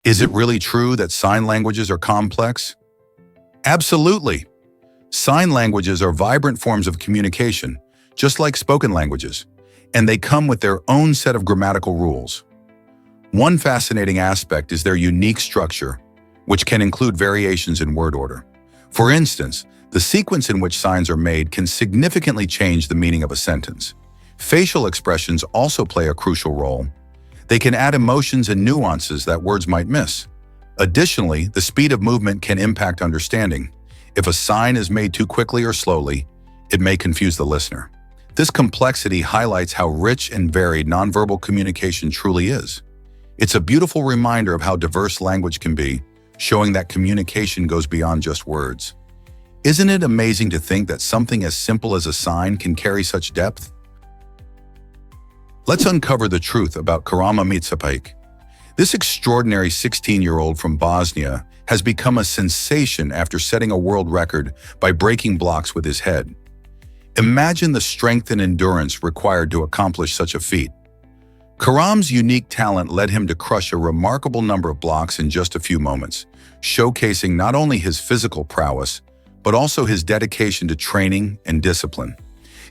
Is it really true that sign languages are complex? Absolutely. Sign languages are vibrant forms of communication, just like spoken languages, and they come with their own set of grammatical rules. One fascinating aspect is their unique structure, which can include variations in word order. For instance, the sequence in which signs are made can significantly change the meaning of a sentence. Facial expressions also play a crucial role. They can add emotions and nuances that words might miss. Additionally, the speed of movement can impact understanding. If a sign is made too quickly or slowly, it may confuse the listener. This complexity highlights how rich and varied nonverbal communication truly is. It's a beautiful reminder of how diverse language can be, showing that communication goes beyond just words. Isn't it amazing to think that something as simple as a sign can carry such depth? Let's uncover the truth about Karama Mitsapake. This extraordinary 16-year-old from Bosnia has become a sensation after setting a world record by breaking blocks with his head. Imagine the strength and endurance required to accomplish such a feat. Karam's unique talent led him to crush a remarkable number of blocks in just a few moments, showcasing not only his physical prowess, but also his dedication to training and discipline.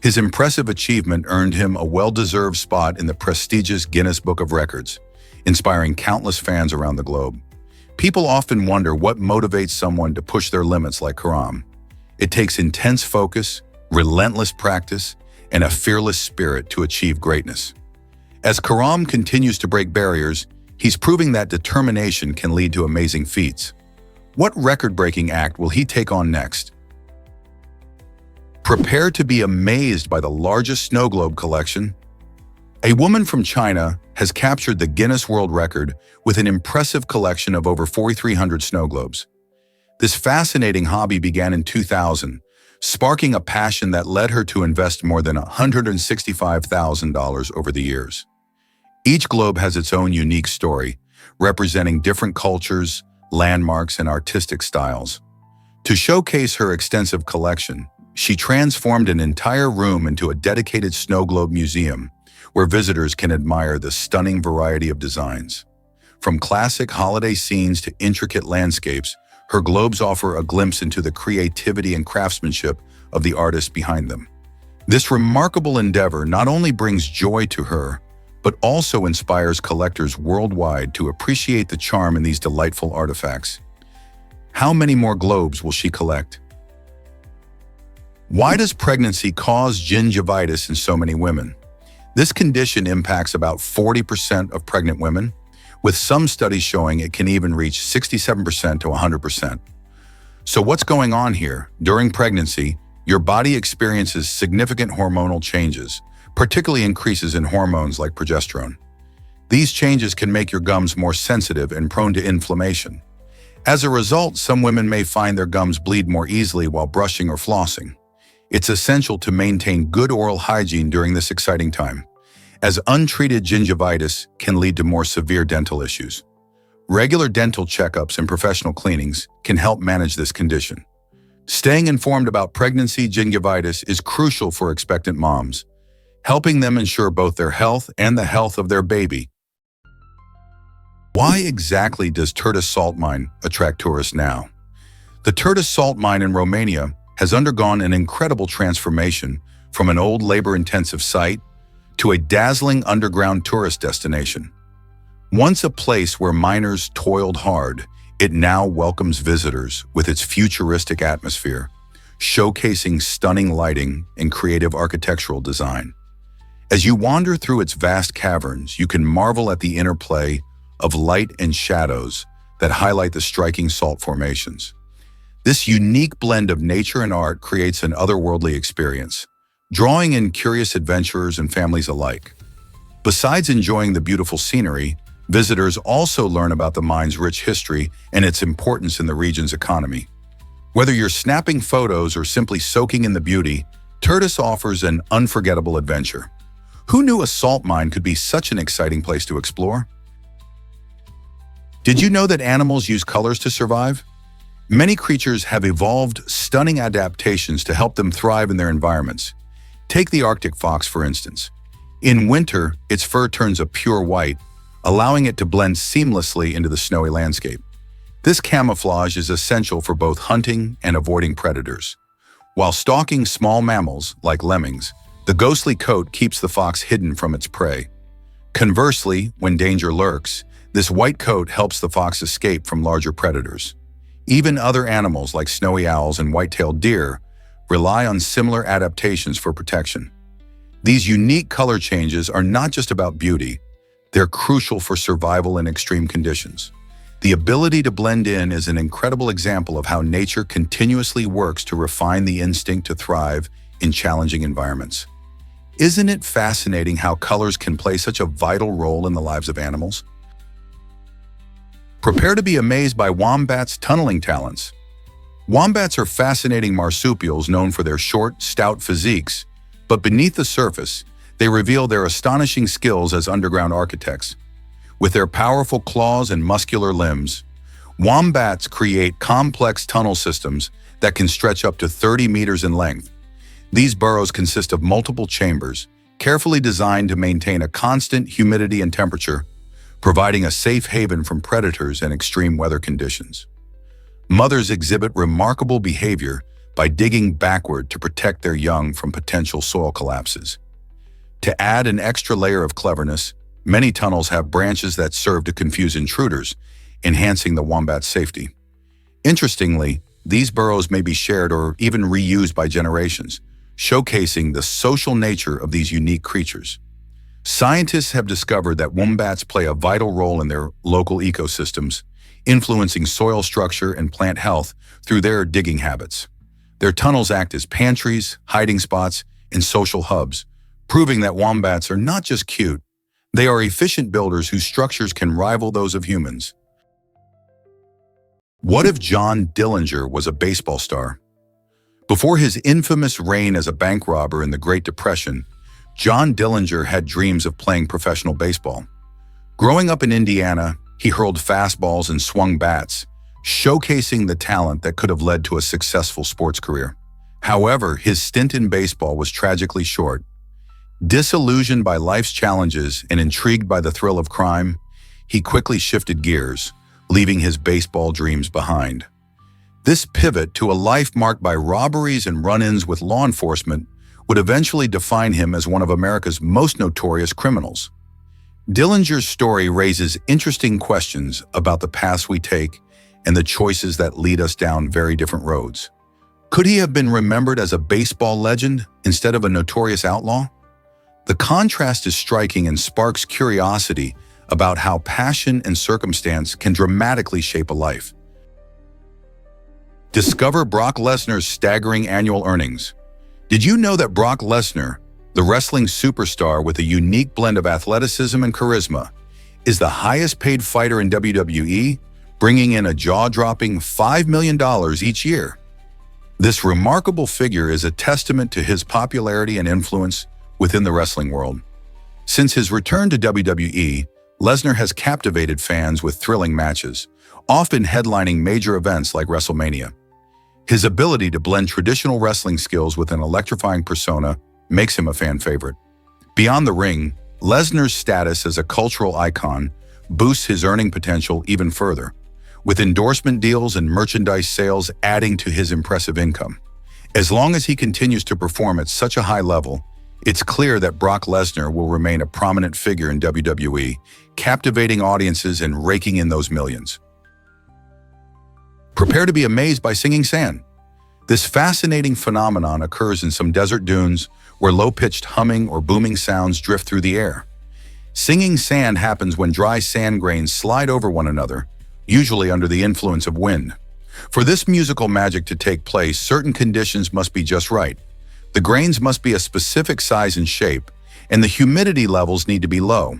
His impressive achievement earned him a well-deserved spot in the prestigious Guinness Book of Records, inspiring countless fans around the globe. People often wonder what motivates someone to push their limits like Karam. It takes intense focus, relentless practice, and a fearless spirit to achieve greatness. As Karam continues to break barriers, he's proving that determination can lead to amazing feats. What record-breaking act will he take on next? Prepare to be amazed by the largest snow globe collection. A woman from China has captured the Guinness World Record with an impressive collection of over 4,300 snow globes. This fascinating hobby began in 2000, sparking a passion that led her to invest more than $165,000 over the years. Each globe has its own unique story, representing different cultures, landmarks, and artistic styles. To showcase her extensive collection, she transformed an entire room into a dedicated snow globe museum, where visitors can admire the stunning variety of designs. From classic holiday scenes to intricate landscapes, her globes offer a glimpse into the creativity and craftsmanship of the artists behind them. This remarkable endeavor not only brings joy to her, but also inspires collectors worldwide to appreciate the charm in these delightful artifacts. How many more globes will she collect? Why does pregnancy cause gingivitis in so many women? This condition impacts about 40% of pregnant women, with some studies showing it can even reach 67% to 100%. So what's going on here? During pregnancy, your body experiences significant hormonal changes, particularly increases in hormones like progesterone. These changes can make your gums more sensitive and prone to inflammation. As a result, some women may find their gums bleed more easily while brushing or flossing. It's essential to maintain good oral hygiene during this exciting time, as untreated gingivitis can lead to more severe dental issues. Regular dental checkups and professional cleanings can help manage this condition. Staying informed about pregnancy gingivitis is crucial for expectant moms, helping them ensure both their health and the health of their baby. Why exactly does Turtis Salt Mine attract tourists now? The Turtis Salt Mine in Romania has undergone an incredible transformation from an old labor-intensive site to a dazzling underground tourist destination. Once a place where miners toiled hard, it now welcomes visitors with its futuristic atmosphere, showcasing stunning lighting and creative architectural design. As you wander through its vast caverns, you can marvel at the interplay of light and shadows that highlight the striking salt formations. This unique blend of nature and art creates an otherworldly experience, drawing in curious adventurers and families alike. Besides enjoying the beautiful scenery, visitors also learn about the mine's rich history and its importance in the region's economy. Whether you're snapping photos or simply soaking in the beauty, Turtis offers an unforgettable adventure. Who knew a salt mine could be such an exciting place to explore? Did you know that animals use colors to survive? Many creatures have evolved stunning adaptations to help them thrive in their environments. Take the Arctic fox, for instance. In winter, its fur turns a pure white, allowing it to blend seamlessly into the snowy landscape. This camouflage is essential for both hunting and avoiding predators. While stalking small mammals, like lemmings, the ghostly coat keeps the fox hidden from its prey. Conversely, when danger lurks, this white coat helps the fox escape from larger predators. Even other animals like snowy owls and white-tailed deer rely on similar adaptations for protection. These unique color changes are not just about beauty, they're crucial for survival in extreme conditions. The ability to blend in is an incredible example of how nature continuously works to refine the instinct to thrive in challenging environments. Isn't it fascinating how colors can play such a vital role in the lives of animals? Prepare to be amazed by wombats' tunneling talents. Wombats are fascinating marsupials known for their short, stout physiques, but beneath the surface, they reveal their astonishing skills as underground architects. With their powerful claws and muscular limbs, wombats create complex tunnel systems that can stretch up to 30 meters in length. These burrows consist of multiple chambers, carefully designed to maintain a constant humidity and temperature, providing a safe haven from predators and extreme weather conditions. Mothers exhibit remarkable behavior by digging backward to protect their young from potential soil collapses. To add an extra layer of cleverness, many tunnels have branches that serve to confuse intruders, enhancing the wombat's safety. Interestingly, these burrows may be shared or even reused by generations, showcasing the social nature of these unique creatures. Scientists have discovered that wombats play a vital role in their local ecosystems, influencing soil structure and plant health through their digging habits. Their tunnels act as pantries, hiding spots, and social hubs, proving that wombats are not just cute, they are efficient builders whose structures can rival those of humans. What if John Dillinger was a baseball star? Before his infamous reign as a bank robber in the Great Depression, John Dillinger had dreams of playing professional baseball. Growing up in Indiana, he hurled fastballs and swung bats, showcasing the talent that could have led to a successful sports career. However, his stint in baseball was tragically short. Disillusioned by life's challenges and intrigued by the thrill of crime, he quickly shifted gears, leaving his baseball dreams behind. This pivot to a life marked by robberies and run-ins with law enforcement would eventually define him as one of America's most notorious criminals. Dillinger's story raises interesting questions about the paths we take and the choices that lead us down very different roads. Could he have been remembered as a baseball legend instead of a notorious outlaw? The contrast is striking and sparks curiosity about how passion and circumstance can dramatically shape a life. Discover Brock Lesnar's staggering annual earnings. Did you know that Brock Lesnar, the wrestling superstar with a unique blend of athleticism and charisma, is the highest-paid fighter in WWE, bringing in a jaw-dropping $5 million each year? This remarkable figure is a testament to his popularity and influence within the wrestling world. Since his return to WWE, Lesnar has captivated fans with thrilling matches, often headlining major events like WrestleMania. His ability to blend traditional wrestling skills with an electrifying persona makes him a fan favorite. Beyond the ring, Lesnar's status as a cultural icon boosts his earning potential even further, with endorsement deals and merchandise sales adding to his impressive income. As long as he continues to perform at such a high level, it's clear that Brock Lesnar will remain a prominent figure in WWE, captivating audiences and raking in those millions. Prepare to be amazed by singing sand. This fascinating phenomenon occurs in some desert dunes where low-pitched humming or booming sounds drift through the air. Singing sand happens when dry sand grains slide over one another, usually under the influence of wind. For this musical magic to take place, certain conditions must be just right. The grains must be a specific size and shape, and the humidity levels need to be low.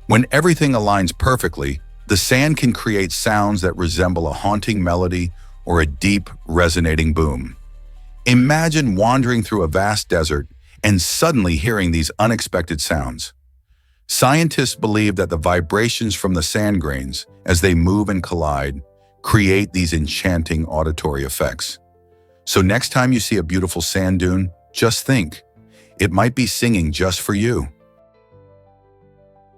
When everything aligns perfectly, the sand can create sounds that resemble a haunting melody or a deep, resonating boom. Imagine wandering through a vast desert and suddenly hearing these unexpected sounds. Scientists believe that the vibrations from the sand grains, as they move and collide, create these enchanting auditory effects. So next time you see a beautiful sand dune, just think, it might be singing just for you.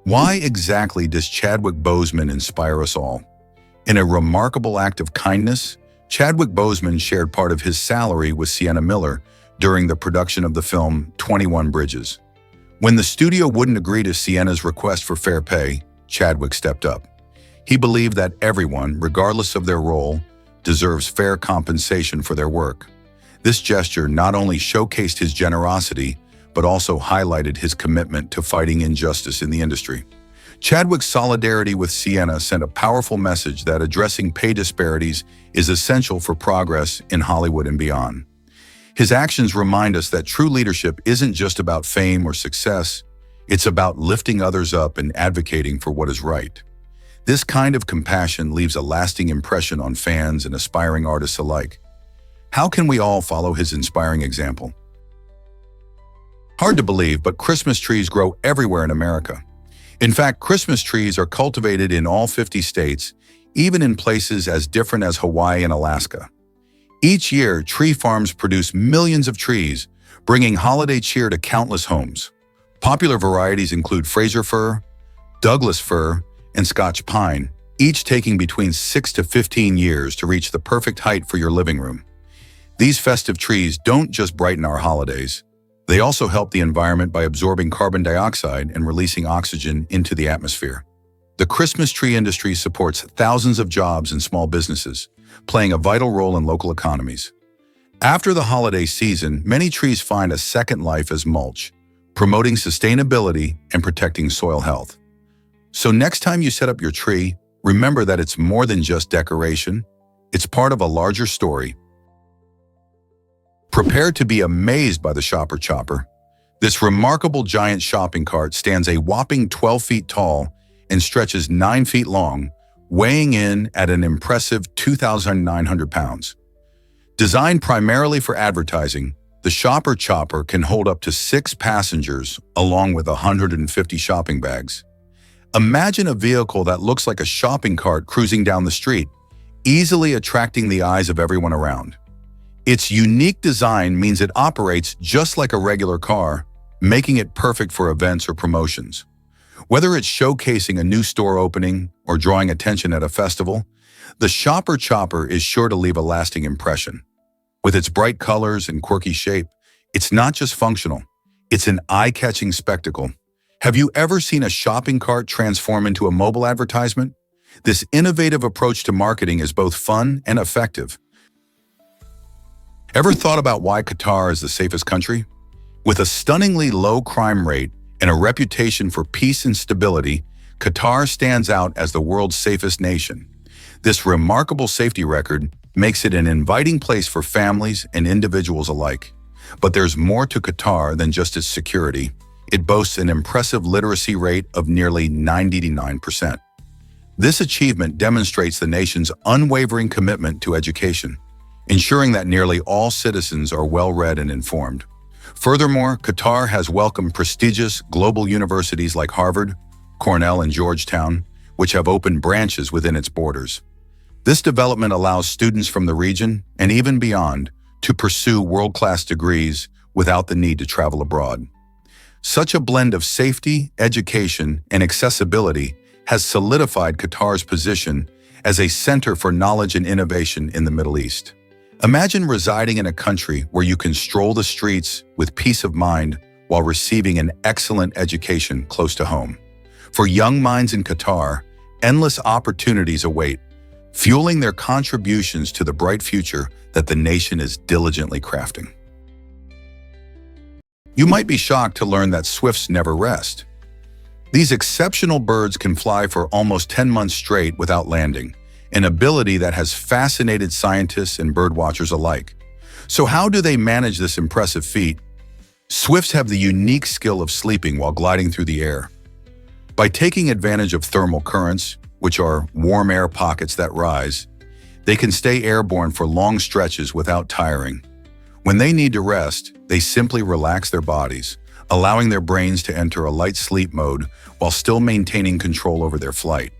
Why exactly does Chadwick Boseman inspire us all? In a remarkable act of kindness, Chadwick Boseman shared part of his salary with Sienna Miller during the production of the film 21 Bridges. When the studio wouldn't agree to Sienna's request for fair pay, Chadwick stepped up. He believed that everyone, regardless of their role, deserves fair compensation for their work. This gesture not only showcased his generosity, but also highlighted his commitment to fighting injustice in the industry. Chadwick's solidarity with Sienna sent a powerful message that addressing pay disparities is essential for progress in Hollywood and beyond. His actions remind us that true leadership isn't just about fame or success, it's about lifting others up and advocating for what is right. This kind of compassion leaves a lasting impression on fans and aspiring artists alike. How can we all follow his inspiring example? Hard to believe, but Christmas trees grow everywhere in America. In fact, Christmas trees are cultivated in all 50 states, even in places as different as Hawaii and Alaska. Each year, tree farms produce millions of trees, bringing holiday cheer to countless homes. Popular varieties include Fraser fir, Douglas fir, and Scotch pine, each taking between 6 to 15 years to reach the perfect height for your living room. These festive trees don't just brighten our holidays, they also help the environment by absorbing carbon dioxide and releasing oxygen into the atmosphere. The Christmas tree industry supports thousands of jobs and small businesses, playing a vital role in local economies. After the holiday season, many trees find a second life as mulch, promoting sustainability and protecting soil health. So next time you set up your tree, remember that it's more than just decoration. It's part of a larger story. Prepare to be amazed by the Shopper Chopper. This remarkable giant shopping cart stands a whopping 12 feet tall and stretches 9 feet long, weighing in at an impressive 2,900 pounds. Designed primarily for advertising, the Shopper Chopper can hold up to 6 passengers along with 150 shopping bags. Imagine a vehicle that looks like a shopping cart cruising down the street, easily attracting the eyes of everyone around. Its unique design means it operates just like a regular car, making it perfect for events or promotions. Whether it's showcasing a new store opening or drawing attention at a festival, the Shopper Chopper is sure to leave a lasting impression. With its bright colors and quirky shape, it's not just functional, it's an eye-catching spectacle. Have you ever seen a shopping cart transform into a mobile advertisement? This innovative approach to marketing is both fun and effective. Ever thought about why Qatar is the safest country? With a stunningly low crime rate and a reputation for peace and stability, Qatar stands out as the world's safest nation. This remarkable safety record makes it an inviting place for families and individuals alike. But there's more to Qatar than just its security. It boasts an impressive literacy rate of nearly 99%. This achievement demonstrates the nation's unwavering commitment to education, ensuring that nearly all citizens are well-read and informed. Furthermore, Qatar has welcomed prestigious global universities like Harvard, Cornell, and Georgetown, which have opened branches within its borders. This development allows students from the region, and even beyond, to pursue world-class degrees without the need to travel abroad. Such a blend of safety, education, and accessibility has solidified Qatar's position as a center for knowledge and innovation in the Middle East. Imagine residing in a country where you can stroll the streets with peace of mind while receiving an excellent education close to home. For young minds in Qatar, endless opportunities await, fueling their contributions to the bright future that the nation is diligently crafting. You might be shocked to learn that swifts never rest. These exceptional birds can fly for almost 10 months straight without landing, an ability that has fascinated scientists and birdwatchers alike. So how do they manage this impressive feat? Swifts have the unique skill of sleeping while gliding through the air. By taking advantage of thermal currents, which are warm air pockets that rise, they can stay airborne for long stretches without tiring. When they need to rest, they simply relax their bodies, allowing their brains to enter a light sleep mode while still maintaining control over their flight.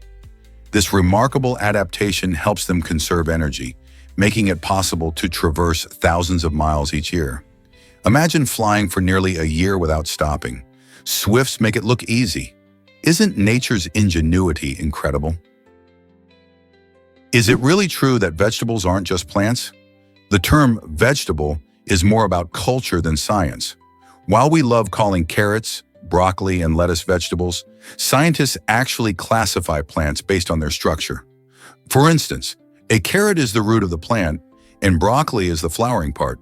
This remarkable adaptation helps them conserve energy, making it possible to traverse thousands of miles each year. Imagine flying for nearly a year without stopping. Swifts make it look easy. Isn't nature's ingenuity incredible? Is it really true that vegetables aren't just plants? The term vegetable is more about culture than science. While we love calling carrots, broccoli, and lettuce vegetables, scientists actually classify plants based on their structure. For instance, a carrot is the root of the plant, and broccoli is the flowering part.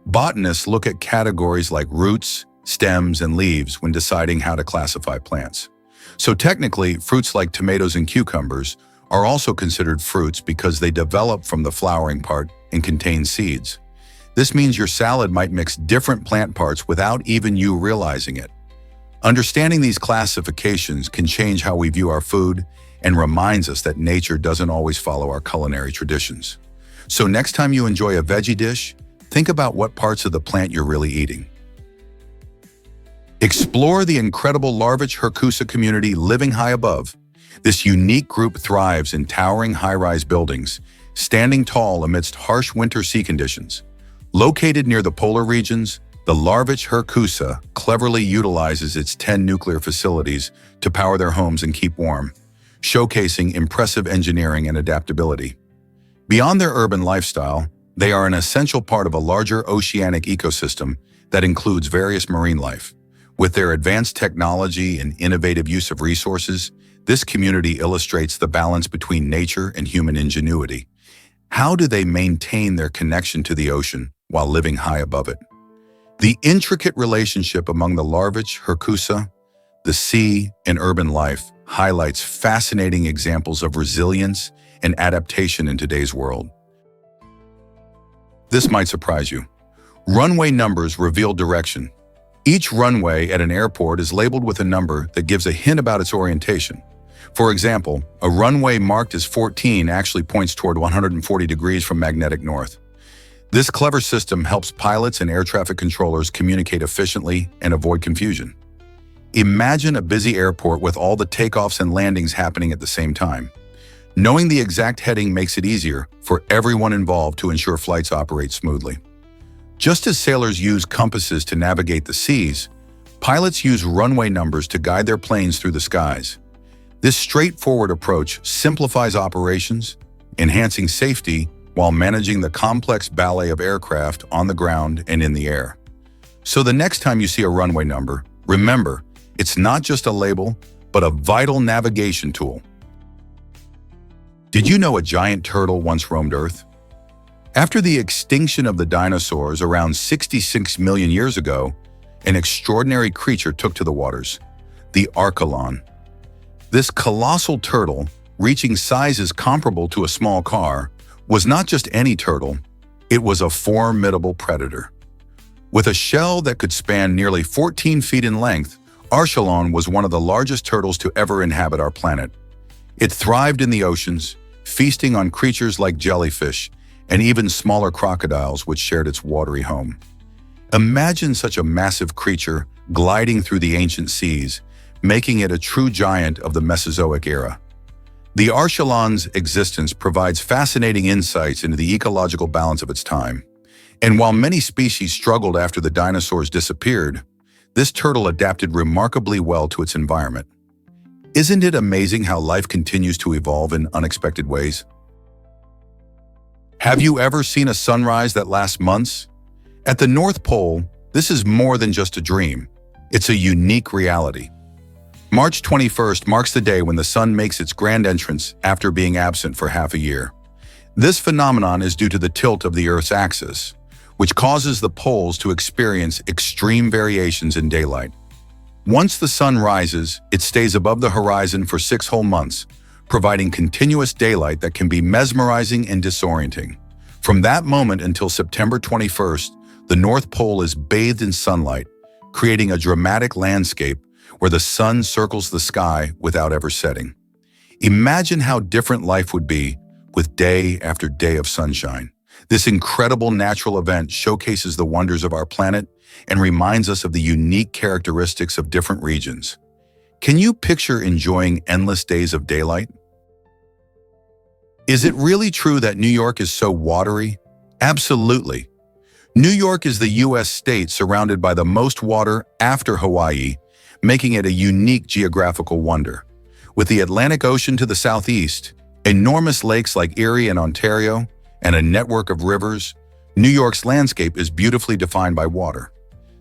Botanists look at categories like roots, stems, and leaves when deciding how to classify plants. So technically, fruits like tomatoes and cucumbers are also considered fruits because they develop from the flowering part and contain seeds. This means your salad might mix different plant parts without even you realizing it. Understanding these classifications can change how we view our food and reminds us that nature doesn't always follow our culinary traditions. So next time you enjoy a veggie dish, think about what parts of the plant you're really eating. Explore the incredible Larvich Hercusa community living high above. This unique group thrives in towering high-rise buildings, standing tall amidst harsh winter sea conditions. Located near the polar regions, the Larvich Hercusa cleverly utilizes its 10 nuclear facilities to power their homes and keep warm, showcasing impressive engineering and adaptability. Beyond their urban lifestyle, they are an essential part of a larger oceanic ecosystem that includes various marine life. With their advanced technology and innovative use of resources, this community illustrates the balance between nature and human ingenuity. How do they maintain their connection to the ocean while living high above it? The intricate relationship among the Larvich Hercusa, the sea, and urban life highlights fascinating examples of resilience and adaptation in today's world. This might surprise you. Runway numbers reveal direction. Each runway at an airport is labeled with a number that gives a hint about its orientation. For example, a runway marked as 14 actually points toward 140 degrees from magnetic north. This clever system helps pilots and air traffic controllers communicate efficiently and avoid confusion. Imagine a busy airport with all the takeoffs and landings happening at the same time. Knowing the exact heading makes it easier for everyone involved to ensure flights operate smoothly. Just as sailors use compasses to navigate the seas, pilots use runway numbers to guide their planes through the skies. This straightforward approach simplifies operations, enhancing safety while managing the complex ballet of aircraft on the ground and in the air. So the next time you see a runway number, remember, it's not just a label, but a vital navigation tool. Did you know a giant turtle once roamed Earth? After the extinction of the dinosaurs around 66 million years ago, an extraordinary creature took to the waters, the Archelon. This colossal turtle, reaching sizes comparable to a small car, was not just any turtle, it was a formidable predator. With a shell that could span nearly 14 feet in length, Archelon was one of the largest turtles to ever inhabit our planet. It thrived in the oceans, feasting on creatures like jellyfish and even smaller crocodiles which shared its watery home. Imagine such a massive creature gliding through the ancient seas, making it a true giant of the Mesozoic era. The Archelon's existence provides fascinating insights into the ecological balance of its time. And while many species struggled after the dinosaurs disappeared, this turtle adapted remarkably well to its environment. Isn't it amazing how life continues to evolve in unexpected ways? Have you ever seen a sunrise that lasts months? At the North Pole, this is more than just a dream. It's a unique reality. March 21st marks the day when the sun makes its grand entrance after being absent for half a year. This phenomenon is due to the tilt of the Earth's axis, which causes the poles to experience extreme variations in daylight. Once the sun rises, it stays above the horizon for 6 whole months, providing continuous daylight that can be mesmerizing and disorienting. From that moment until September 21st, the North Pole is bathed in sunlight, creating a dramatic landscape where the sun circles the sky without ever setting. Imagine how different life would be with day after day of sunshine. This incredible natural event showcases the wonders of our planet and reminds us of the unique characteristics of different regions. Can you picture enjoying endless days of daylight? Is it really true that New York is so watery? Absolutely. New York is the U.S. state surrounded by the most water after Hawaii, making it a unique geographical wonder. With the Atlantic Ocean to the southeast, enormous lakes like Erie and Ontario, and a network of rivers, New York's landscape is beautifully defined by water.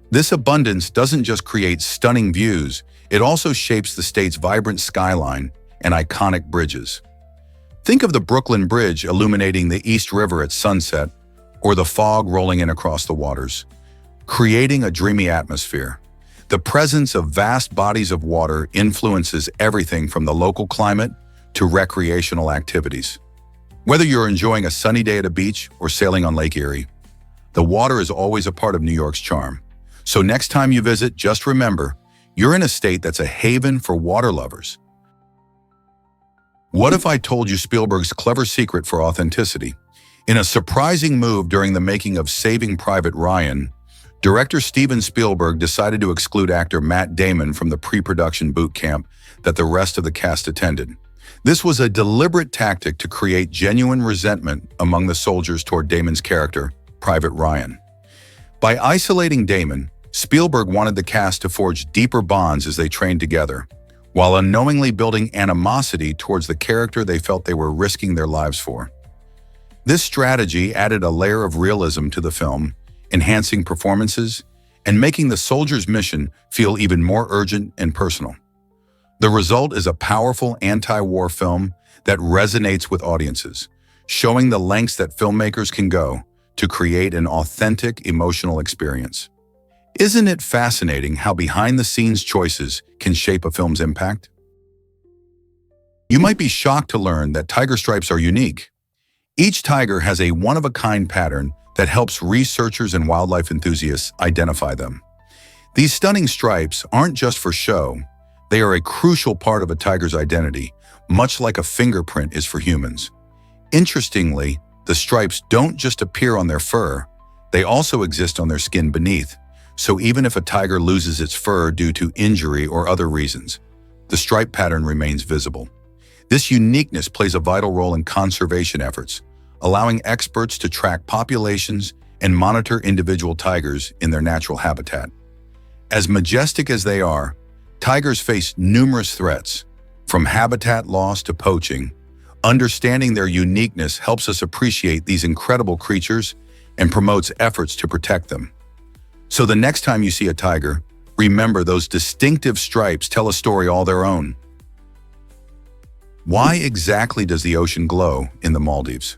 This abundance doesn't just create stunning views, it also shapes the state's vibrant skyline and iconic bridges. Think of the Brooklyn Bridge illuminating the East River at sunset, or the fog rolling in across the waters, creating a dreamy atmosphere. The presence of vast bodies of water influences everything from the local climate to recreational activities. Whether you're enjoying a sunny day at a beach or sailing on Lake Erie, the water is always a part of New York's charm. So next time you visit, just remember, you're in a state that's a haven for water lovers. What if I told you Spielberg's clever secret for authenticity? In a surprising move during the making of Saving Private Ryan, director Steven Spielberg decided to exclude actor Matt Damon from the pre-production boot camp that the rest of the cast attended. This was a deliberate tactic to create genuine resentment among the soldiers toward Damon's character, Private Ryan. By isolating Damon, Spielberg wanted the cast to forge deeper bonds as they trained together, while unknowingly building animosity towards the character they felt they were risking their lives for. This strategy added a layer of realism to the film, enhancing performances and making the soldiers' mission feel even more urgent and personal. The result is a powerful anti-war film that resonates with audiences, showing the lengths that filmmakers can go to create an authentic emotional experience. Isn't it fascinating how behind-the-scenes choices can shape a film's impact? You might be shocked to learn that tiger stripes are unique. Each tiger has a one-of-a-kind pattern that helps researchers and wildlife enthusiasts identify them. These stunning stripes aren't just for show, they are a crucial part of a tiger's identity, much like a fingerprint is for humans. Interestingly, the stripes don't just appear on their fur, they also exist on their skin beneath. So even if a tiger loses its fur due to injury or other reasons, the stripe pattern remains visible. This uniqueness plays a vital role in conservation efforts, allowing experts to track populations and monitor individual tigers in their natural habitat. As majestic as they are, tigers face numerous threats, from habitat loss to poaching. Understanding their uniqueness helps us appreciate these incredible creatures and promotes efforts to protect them. So the next time you see a tiger, remember those distinctive stripes tell a story all their own. Why exactly does the ocean glow in the Maldives?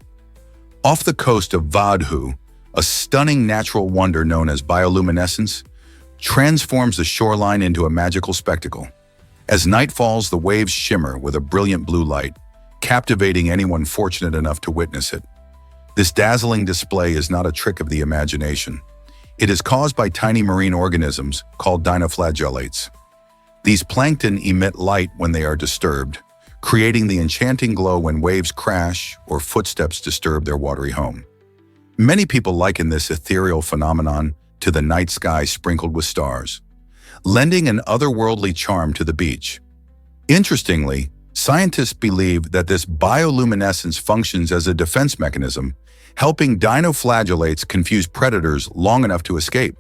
Off the coast of Vadhu, a stunning natural wonder known as bioluminescence transforms the shoreline into a magical spectacle. As night falls, the waves shimmer with a brilliant blue light, captivating anyone fortunate enough to witness it. This dazzling display is not a trick of the imagination. It is caused by tiny marine organisms called dinoflagellates. These plankton emit light when they are disturbed, creating the enchanting glow when waves crash or footsteps disturb their watery home. Many people liken this ethereal phenomenon to the night sky sprinkled with stars, lending an otherworldly charm to the beach. Interestingly, scientists believe that this bioluminescence functions as a defense mechanism, helping dinoflagellates confuse predators long enough to escape.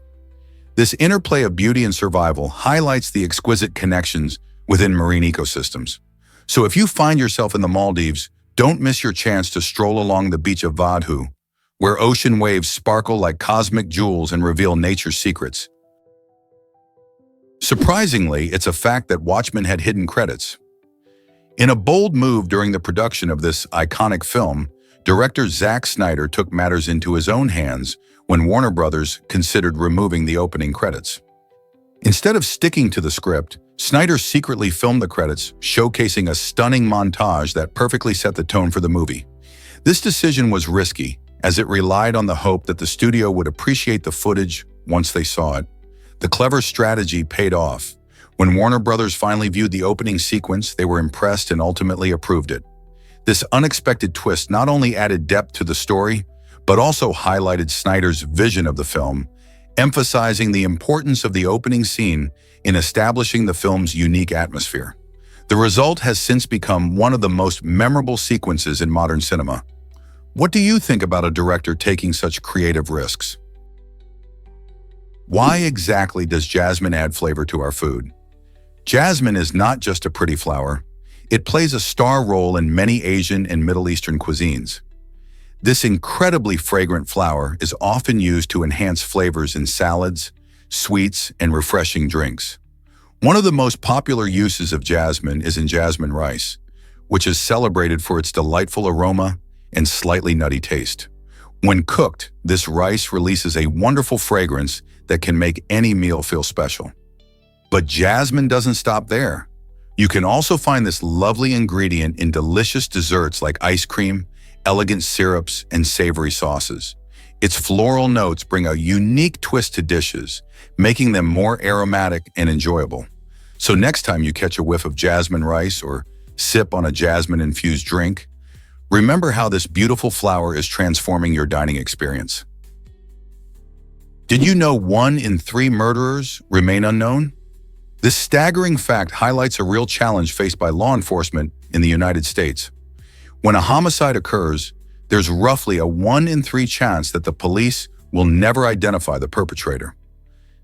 This interplay of beauty and survival highlights the exquisite connections within marine ecosystems. So if you find yourself in the Maldives, don't miss your chance to stroll along the beach of Vadhu, where ocean waves sparkle like cosmic jewels and reveal nature's secrets. Surprisingly, it's a fact that Watchmen had hidden credits. In a bold move during the production of this iconic film, director Zack Snyder took matters into his own hands when Warner Brothers considered removing the opening credits. Instead of sticking to the script, Snyder secretly filmed the credits, showcasing a stunning montage that perfectly set the tone for the movie. This decision was risky, as it relied on the hope that the studio would appreciate the footage once they saw it. The clever strategy paid off. When Warner Brothers finally viewed the opening sequence, they were impressed and ultimately approved it. This unexpected twist not only added depth to the story, but also highlighted Snyder's vision of the film, emphasizing the importance of the opening scene in establishing the film's unique atmosphere. The result has since become one of the most memorable sequences in modern cinema. What do you think about a director taking such creative risks? Why exactly does jasmine add flavor to our food? Jasmine is not just a pretty flower. It plays a star role in many Asian and Middle Eastern cuisines. This incredibly fragrant flower is often used to enhance flavors in salads, sweets, and refreshing drinks. One of the most popular uses of jasmine is in jasmine rice, which is celebrated for its delightful aroma and slightly nutty taste. When cooked, this rice releases a wonderful fragrance that can make any meal feel special. But jasmine doesn't stop there. You can also find this lovely ingredient in delicious desserts like ice cream, elegant syrups, and savory sauces. Its floral notes bring a unique twist to dishes, making them more aromatic and enjoyable. So next time you catch a whiff of jasmine rice or sip on a jasmine-infused drink, remember how this beautiful flower is transforming your dining experience. Did you know 1 in 3 murderers remain unknown? This staggering fact highlights a real challenge faced by law enforcement in the United States. When a homicide occurs, there's roughly a 1 in 3 chance that the police will never identify the perpetrator.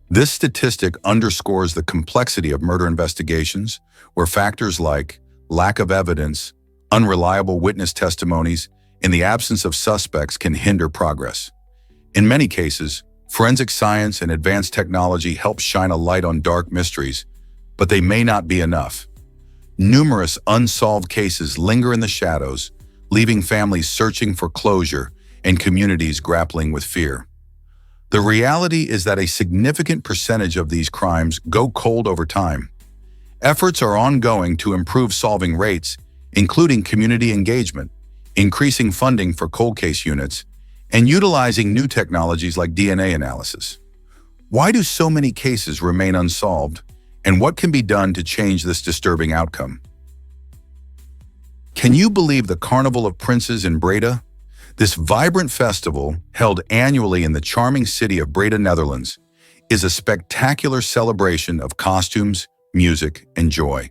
This statistic underscores the complexity of murder investigations, where factors like lack of evidence, unreliable witness testimonies, and the absence of suspects can hinder progress. In many cases, forensic science and advanced technology help shine a light on dark mysteries, but they may not be enough. Numerous unsolved cases linger in the shadows, leaving families searching for closure and communities grappling with fear. The reality is that a significant percentage of these crimes go cold over time. Efforts are ongoing to improve solving rates, including community engagement, increasing funding for cold case units, and utilizing new technologies like DNA analysis. Why do so many cases remain unsolved, and what can be done to change this disturbing outcome? Can you believe the Carnival of Princes in Breda? This vibrant festival, held annually in the charming city of Breda, Netherlands, is a spectacular celebration of costumes, music, and joy.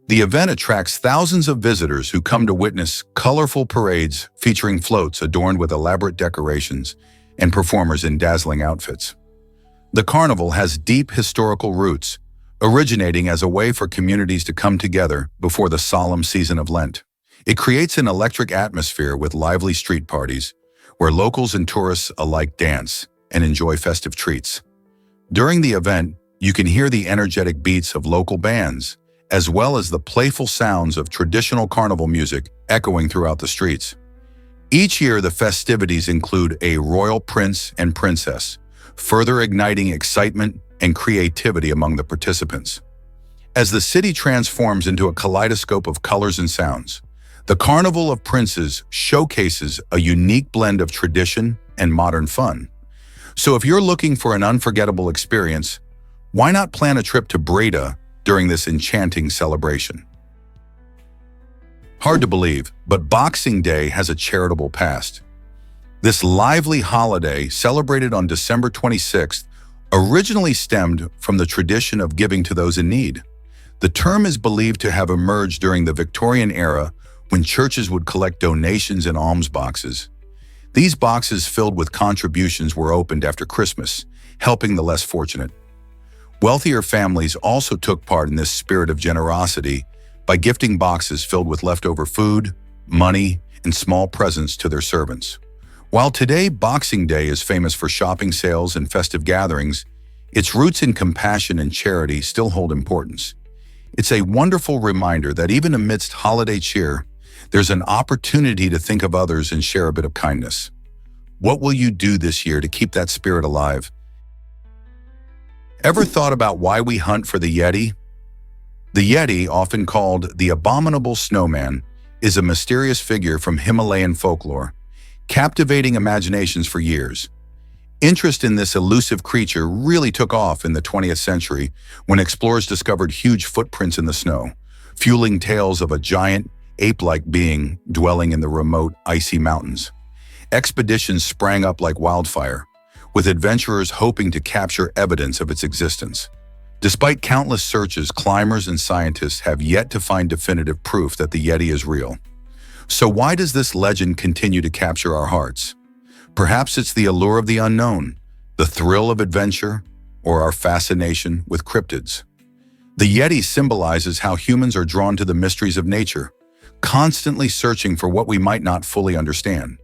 The event attracts thousands of visitors who come to witness colorful parades featuring floats adorned with elaborate decorations and performers in dazzling outfits. The carnival has deep historical roots, originating as a way for communities to come together before the solemn season of Lent. It creates an electric atmosphere with lively street parties, where locals and tourists alike dance and enjoy festive treats. During the event, you can hear the energetic beats of local bands, as well as the playful sounds of traditional carnival music echoing throughout the streets. Each year, the festivities include a royal prince and princess, further igniting excitement and creativity among the participants. As the city transforms into a kaleidoscope of colors and sounds, the Carnival of Princes showcases a unique blend of tradition and modern fun. So if you're looking for an unforgettable experience, why not plan a trip to Breda during this enchanting celebration? Hard to believe, but Boxing Day has a charitable past. This lively holiday, celebrated on December 26th, originally stemmed from the tradition of giving to those in need. The term is believed to have emerged during the Victorian era, when churches would collect donations in alms boxes. These boxes filled with contributions were opened after Christmas, helping the less fortunate. Wealthier families also took part in this spirit of generosity by gifting boxes filled with leftover food, money, and small presents to their servants. While today Boxing Day is famous for shopping sales and festive gatherings, its roots in compassion and charity still hold importance. It's a wonderful reminder that even amidst holiday cheer, there's an opportunity to think of others and share a bit of kindness. What will you do this year to keep that spirit alive? Ever thought about why we hunt for the Yeti? The Yeti, often called the Abominable Snowman, is a mysterious figure from Himalayan folklore, captivating imaginations for years. Interest in this elusive creature really took off in the 20th century when explorers discovered huge footprints in the snow, fueling tales of a giant, ape-like being dwelling in the remote, icy mountains. Expeditions sprang up like wildfire, with adventurers hoping to capture evidence of its existence. Despite countless searches, climbers and scientists have yet to find definitive proof that the Yeti is real. So why does this legend continue to capture our hearts? Perhaps it's the allure of the unknown, the thrill of adventure, or our fascination with cryptids. The Yeti symbolizes how humans are drawn to the mysteries of nature, constantly searching for what we might not fully understand.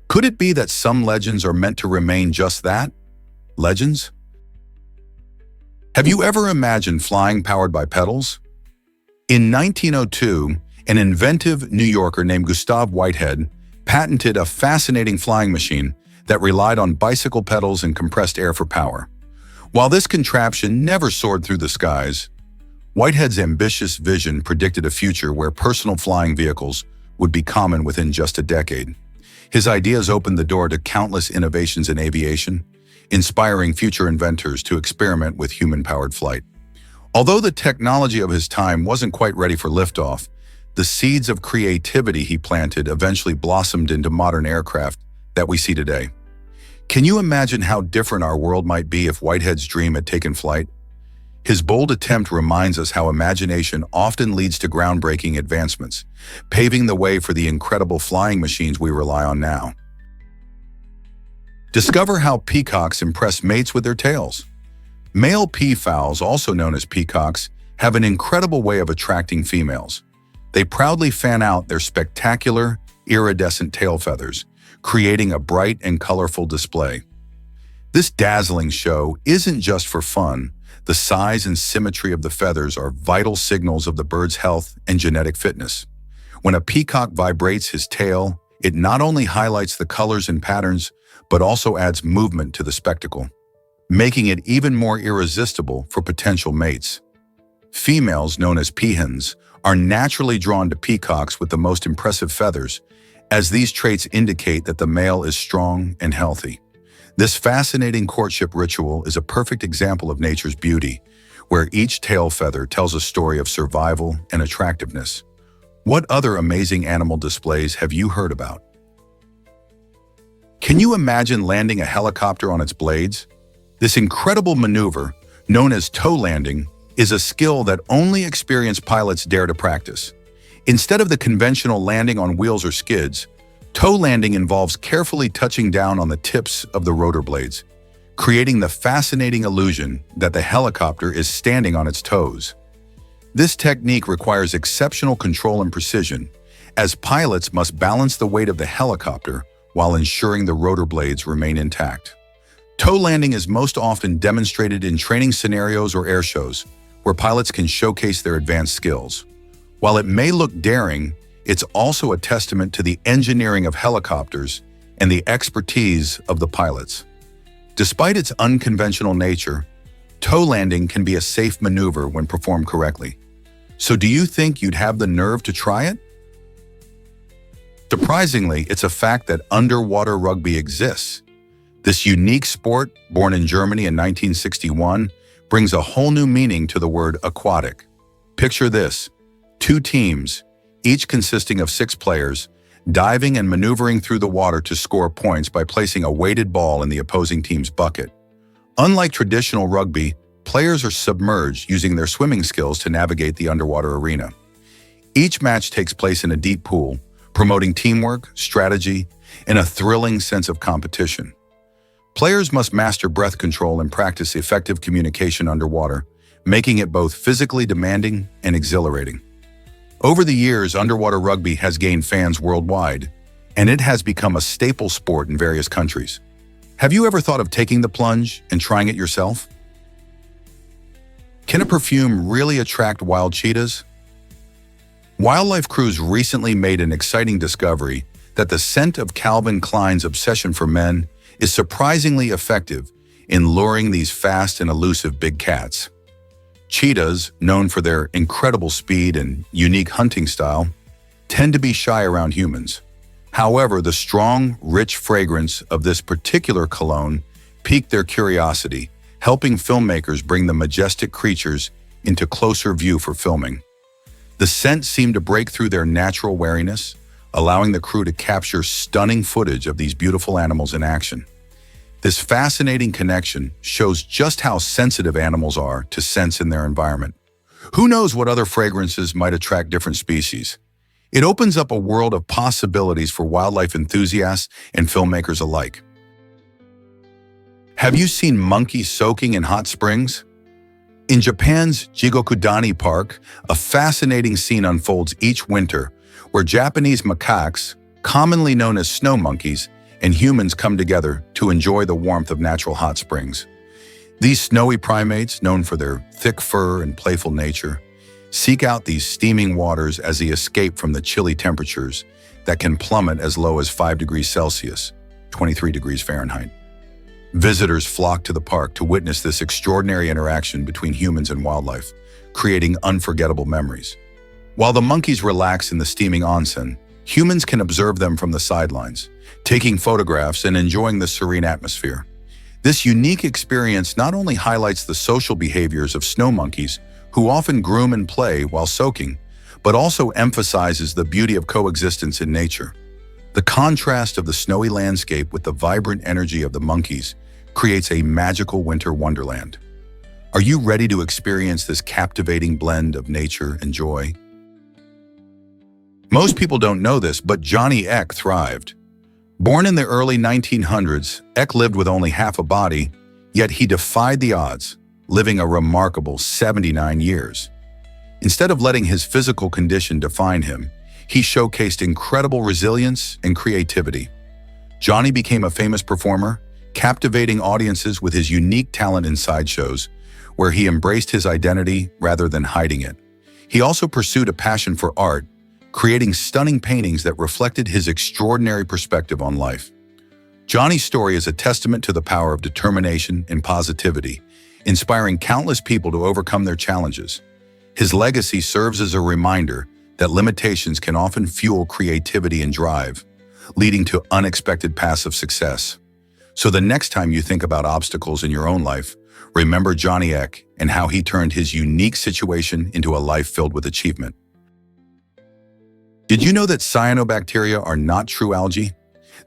Could it be that some legends are meant to remain just that? Legends? Have you ever imagined flying powered by pedals? In 1902, an inventive New Yorker named Gustav Whitehead patented a fascinating flying machine that relied on bicycle pedals and compressed air for power. While this contraption never soared through the skies, Whitehead's ambitious vision predicted a future where personal flying vehicles would be common within just a decade. His ideas opened the door to countless innovations in aviation, inspiring future inventors to experiment with human-powered flight. Although the technology of his time wasn't quite ready for liftoff, the seeds of creativity he planted eventually blossomed into modern aircraft that we see today. Can you imagine how different our world might be if Whitehead's dream had taken flight? His bold attempt reminds us how imagination often leads to groundbreaking advancements, paving the way for the incredible flying machines we rely on now. Discover how peacocks impress mates with their tails. Male peafowls, also known as peacocks, have an incredible way of attracting females. They proudly fan out their spectacular, iridescent tail feathers, creating a bright and colorful display. This dazzling show isn't just for fun. The size and symmetry of the feathers are vital signals of the bird's health and genetic fitness. When a peacock vibrates his tail, it not only highlights the colors and patterns, but also adds movement to the spectacle, making it even more irresistible for potential mates. Females, known as peahens, are naturally drawn to peacocks with the most impressive feathers, as these traits indicate that the male is strong and healthy. This fascinating courtship ritual is a perfect example of nature's beauty, where each tail feather tells a story of survival and attractiveness. What other amazing animal displays have you heard about? Can you imagine landing a helicopter on its blades? This incredible maneuver, known as toe landing, is a skill that only experienced pilots dare to practice. Instead of the conventional landing on wheels or skids, toe landing involves carefully touching down on the tips of the rotor blades, creating the fascinating illusion that the helicopter is standing on its toes. This technique requires exceptional control and precision, as pilots must balance the weight of the helicopter while ensuring the rotor blades remain intact. Toe landing is most often demonstrated in training scenarios or air shows, where pilots can showcase their advanced skills. While it may look daring, it's also a testament to the engineering of helicopters and the expertise of the pilots. Despite its unconventional nature, toe landing can be a safe maneuver when performed correctly. So do you think you'd have the nerve to try it? Surprisingly, it's a fact that underwater rugby exists. This unique sport, born in Germany in 1961, brings a whole new meaning to the word aquatic. Picture this: two teams, each consisting of 6 players, diving and maneuvering through the water to score points by placing a weighted ball in the opposing team's bucket. Unlike traditional rugby, players are submerged using their swimming skills to navigate the underwater arena. Each match takes place in a deep pool, promoting teamwork, strategy, and a thrilling sense of competition. Players must master breath control and practice effective communication underwater, making it both physically demanding and exhilarating. Over the years, underwater rugby has gained fans worldwide, and it has become a staple sport in various countries. Have you ever thought of taking the plunge and trying it yourself? Can a perfume really attract wild cheetahs? Wildlife crews recently made an exciting discovery that the scent of Calvin Klein's Obsession for Men is surprisingly effective in luring these fast and elusive big cats. Cheetahs, known for their incredible speed and unique hunting style, tend to be shy around humans. However, the strong, rich fragrance of this particular cologne piqued their curiosity, helping filmmakers bring the majestic creatures into closer view for filming. The scent seemed to break through their natural wariness, allowing the crew to capture stunning footage of these beautiful animals in action. This fascinating connection shows just how sensitive animals are to scents in their environment. Who knows what other fragrances might attract different species? It opens up a world of possibilities for wildlife enthusiasts and filmmakers alike. Have you seen monkeys soaking in hot springs? In Japan's Jigokudani Park, a fascinating scene unfolds each winter where Japanese macaques, commonly known as snow monkeys, and humans come together to enjoy the warmth of natural hot springs. These snowy primates, known for their thick fur and playful nature, seek out these steaming waters as they escape from the chilly temperatures that can plummet as low as 5 degrees Celsius, 23 degrees Fahrenheit. Visitors flock to the park to witness this extraordinary interaction between humans and wildlife, creating unforgettable memories. While the monkeys relax in the steaming onsen, humans can observe them from the sidelines, taking photographs and enjoying the serene atmosphere. This unique experience not only highlights the social behaviors of snow monkeys, who often groom and play while soaking, but also emphasizes the beauty of coexistence in nature. The contrast of the snowy landscape with the vibrant energy of the monkeys creates a magical winter wonderland. Are you ready to experience this captivating blend of nature and joy? Most people don't know this, but Johnny Eck thrived. Born in the early 1900s, Eck lived with only half a body, yet he defied the odds, living a remarkable 79 years. Instead of letting his physical condition define him, he showcased incredible resilience and creativity. Johnny became a famous performer, captivating audiences with his unique talent in sideshows, where he embraced his identity rather than hiding it. He also pursued a passion for art, creating stunning paintings that reflected his extraordinary perspective on life. Johnny's story is a testament to the power of determination and positivity, inspiring countless people to overcome their challenges. His legacy serves as a reminder that limitations can often fuel creativity and drive, leading to unexpected paths of success. So the next time you think about obstacles in your own life, remember Johnny Eck and how he turned his unique situation into a life filled with achievement. Did you know that cyanobacteria are not true algae?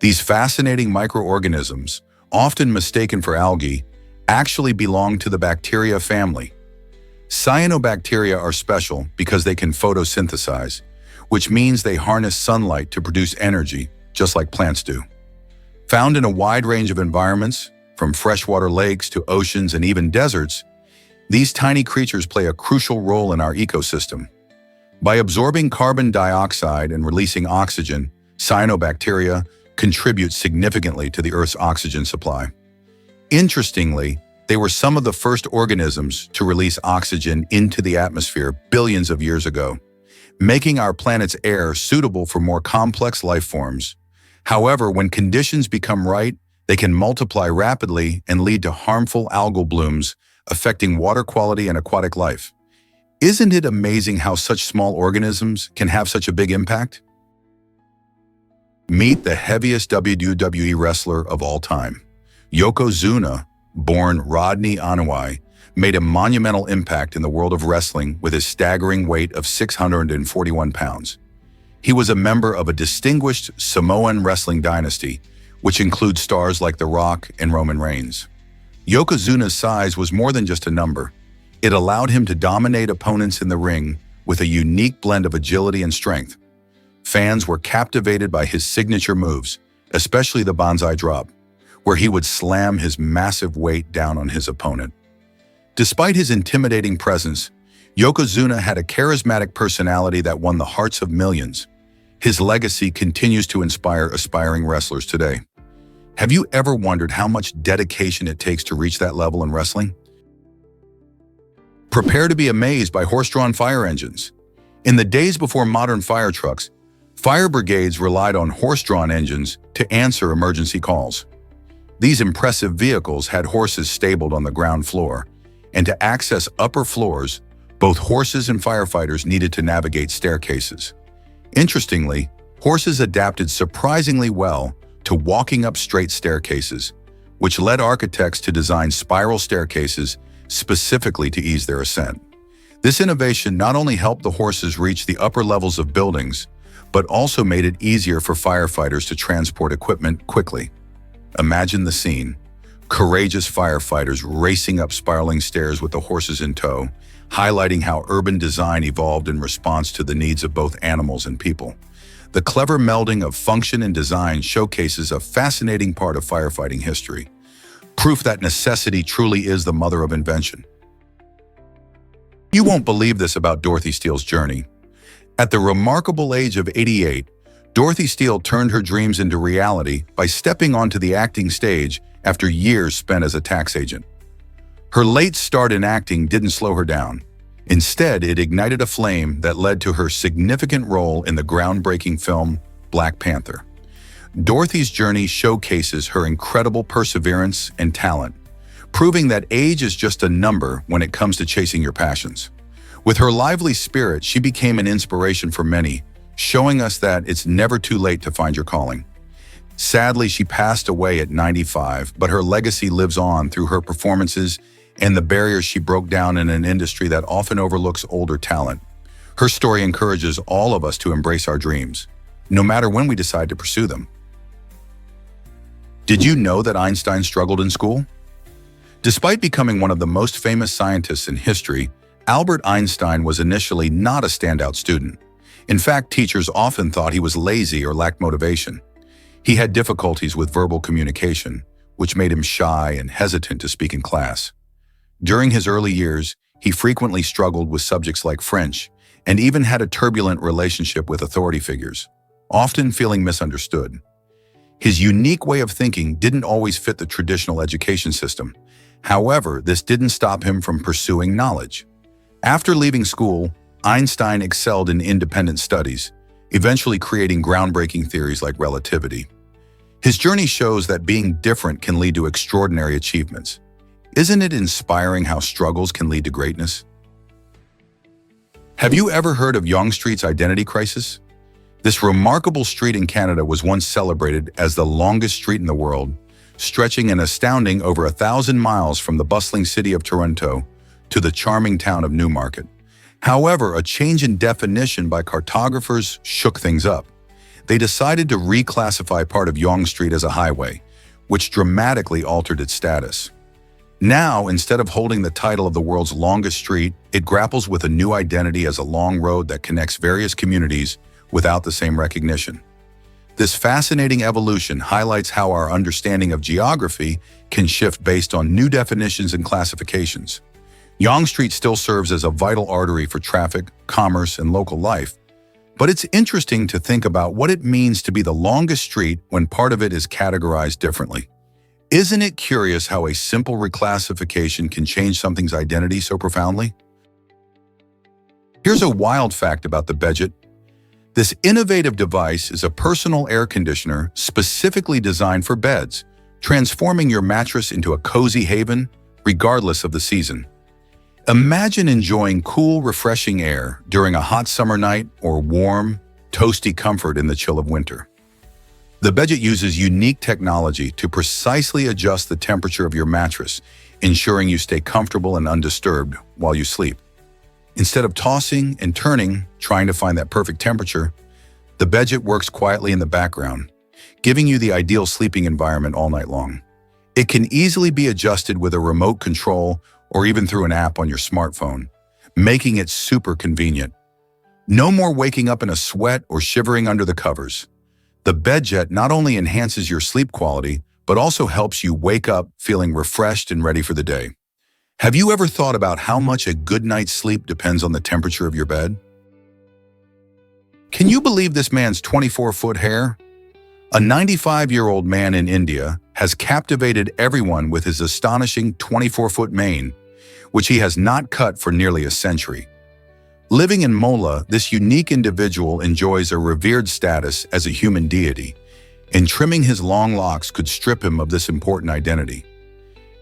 These fascinating microorganisms, often mistaken for algae, actually belong to the bacteria family. Cyanobacteria are special because they can photosynthesize, which means they harness sunlight to produce energy, just like plants do. Found in a wide range of environments, from freshwater lakes to oceans and even deserts, these tiny creatures play a crucial role in our ecosystem. By absorbing carbon dioxide and releasing oxygen, cyanobacteria contribute significantly to the Earth's oxygen supply. Interestingly, they were some of the first organisms to release oxygen into the atmosphere billions of years ago, making our planet's air suitable for more complex life forms. However, when conditions become right, they can multiply rapidly and lead to harmful algal blooms, affecting water quality and aquatic life. Isn't it amazing how such small organisms can have such a big impact? Meet the heaviest WWE wrestler of all time. Yokozuna, born Rodney Anoa'i, made a monumental impact in the world of wrestling with his staggering weight of 641 pounds. He was a member of a distinguished Samoan wrestling dynasty, which includes stars like The Rock and Roman Reigns. Yokozuna's size was more than just a number. It allowed him to dominate opponents in the ring with a unique blend of agility and strength. Fans were captivated by his signature moves, especially the Banzai drop, where he would slam his massive weight down on his opponent. Despite his intimidating presence, Yokozuna had a charismatic personality that won the hearts of millions. His legacy continues to inspire aspiring wrestlers today. Have you ever wondered how much dedication it takes to reach that level in wrestling? Prepare to be amazed by horse-drawn fire engines. In the days before modern fire trucks, fire brigades relied on horse-drawn engines to answer emergency calls. These impressive vehicles had horses stabled on the ground floor, and to access upper floors, both horses and firefighters needed to navigate staircases. Interestingly, horses adapted surprisingly well to walking up straight staircases, which led architects to design spiral staircases specifically to ease their ascent. This innovation not only helped the horses reach the upper levels of buildings, but also made it easier for firefighters to transport equipment quickly. Imagine the scene: courageous firefighters racing up spiraling stairs with the horses in tow, highlighting how urban design evolved in response to the needs of both animals and people. The clever melding of function and design showcases a fascinating part of firefighting history, proof that necessity truly is the mother of invention. You won't believe this about Dorothy Steele's journey. At the remarkable age of 88, Dorothy Steele turned her dreams into reality by stepping onto the acting stage after years spent as a tax agent. Her late start in acting didn't slow her down. Instead, it ignited a flame that led to her significant role in the groundbreaking film Black Panther. Dorothy's journey showcases her incredible perseverance and talent, proving that age is just a number when it comes to chasing your passions. With her lively spirit, she became an inspiration for many, showing us that it's never too late to find your calling. Sadly, she passed away at 95, but her legacy lives on through her performances and the barriers she broke down in an industry that often overlooks older talent. Her story encourages all of us to embrace our dreams, no matter when we decide to pursue them. Did you know that Einstein struggled in school? Despite becoming one of the most famous scientists in history, Albert Einstein was initially not a standout student. In fact, teachers often thought he was lazy or lacked motivation. He had difficulties with verbal communication, which made him shy and hesitant to speak in class. During his early years, he frequently struggled with subjects like French and even had a turbulent relationship with authority figures, often feeling misunderstood. His unique way of thinking didn't always fit the traditional education system. However, this didn't stop him from pursuing knowledge. After leaving school, Einstein excelled in independent studies, eventually creating groundbreaking theories like relativity. His journey shows that being different can lead to extraordinary achievements. Isn't it inspiring how struggles can lead to greatness? Have you ever heard of Yonge Street's identity crisis? This remarkable street in Canada was once celebrated as the longest street in the world, stretching an astounding over 1,000 miles from the bustling city of Toronto to the charming town of Newmarket. However, a change in definition by cartographers shook things up. They decided to reclassify part of Yonge Street as a highway, which dramatically altered its status. Now, instead of holding the title of the world's longest street, it grapples with a new identity as a long road that connects various communities without the same recognition. This fascinating evolution highlights how our understanding of geography can shift based on new definitions and classifications. Yonge Street still serves as a vital artery for traffic, commerce, and local life, but it's interesting to think about what it means to be the longest street when part of it is categorized differently. Isn't it curious how a simple reclassification can change something's identity so profoundly? Here's a wild fact about the Bedjet. This innovative device is a personal air conditioner specifically designed for beds, transforming your mattress into a cozy haven regardless of the season. Imagine enjoying cool, refreshing air during a hot summer night or warm, toasty comfort in the chill of winter. The Bedjet uses unique technology to precisely adjust the temperature of your mattress, ensuring you stay comfortable and undisturbed while you sleep. Instead of tossing and turning, trying to find that perfect temperature, the Bedjet works quietly in the background, giving you the ideal sleeping environment all night long. It can easily be adjusted with a remote control or even through an app on your smartphone, making it super convenient. No more waking up in a sweat or shivering under the covers. The Bedjet not only enhances your sleep quality, but also helps you wake up feeling refreshed and ready for the day. Have you ever thought about how much a good night's sleep depends on the temperature of your bed? Can you believe this man's 24-foot hair? A 95-year-old man in India has captivated everyone with his astonishing 24-foot mane, which he has not cut for nearly a century. Living in Mola, this unique individual enjoys a revered status as a human deity, and trimming his long locks could strip him of this important identity.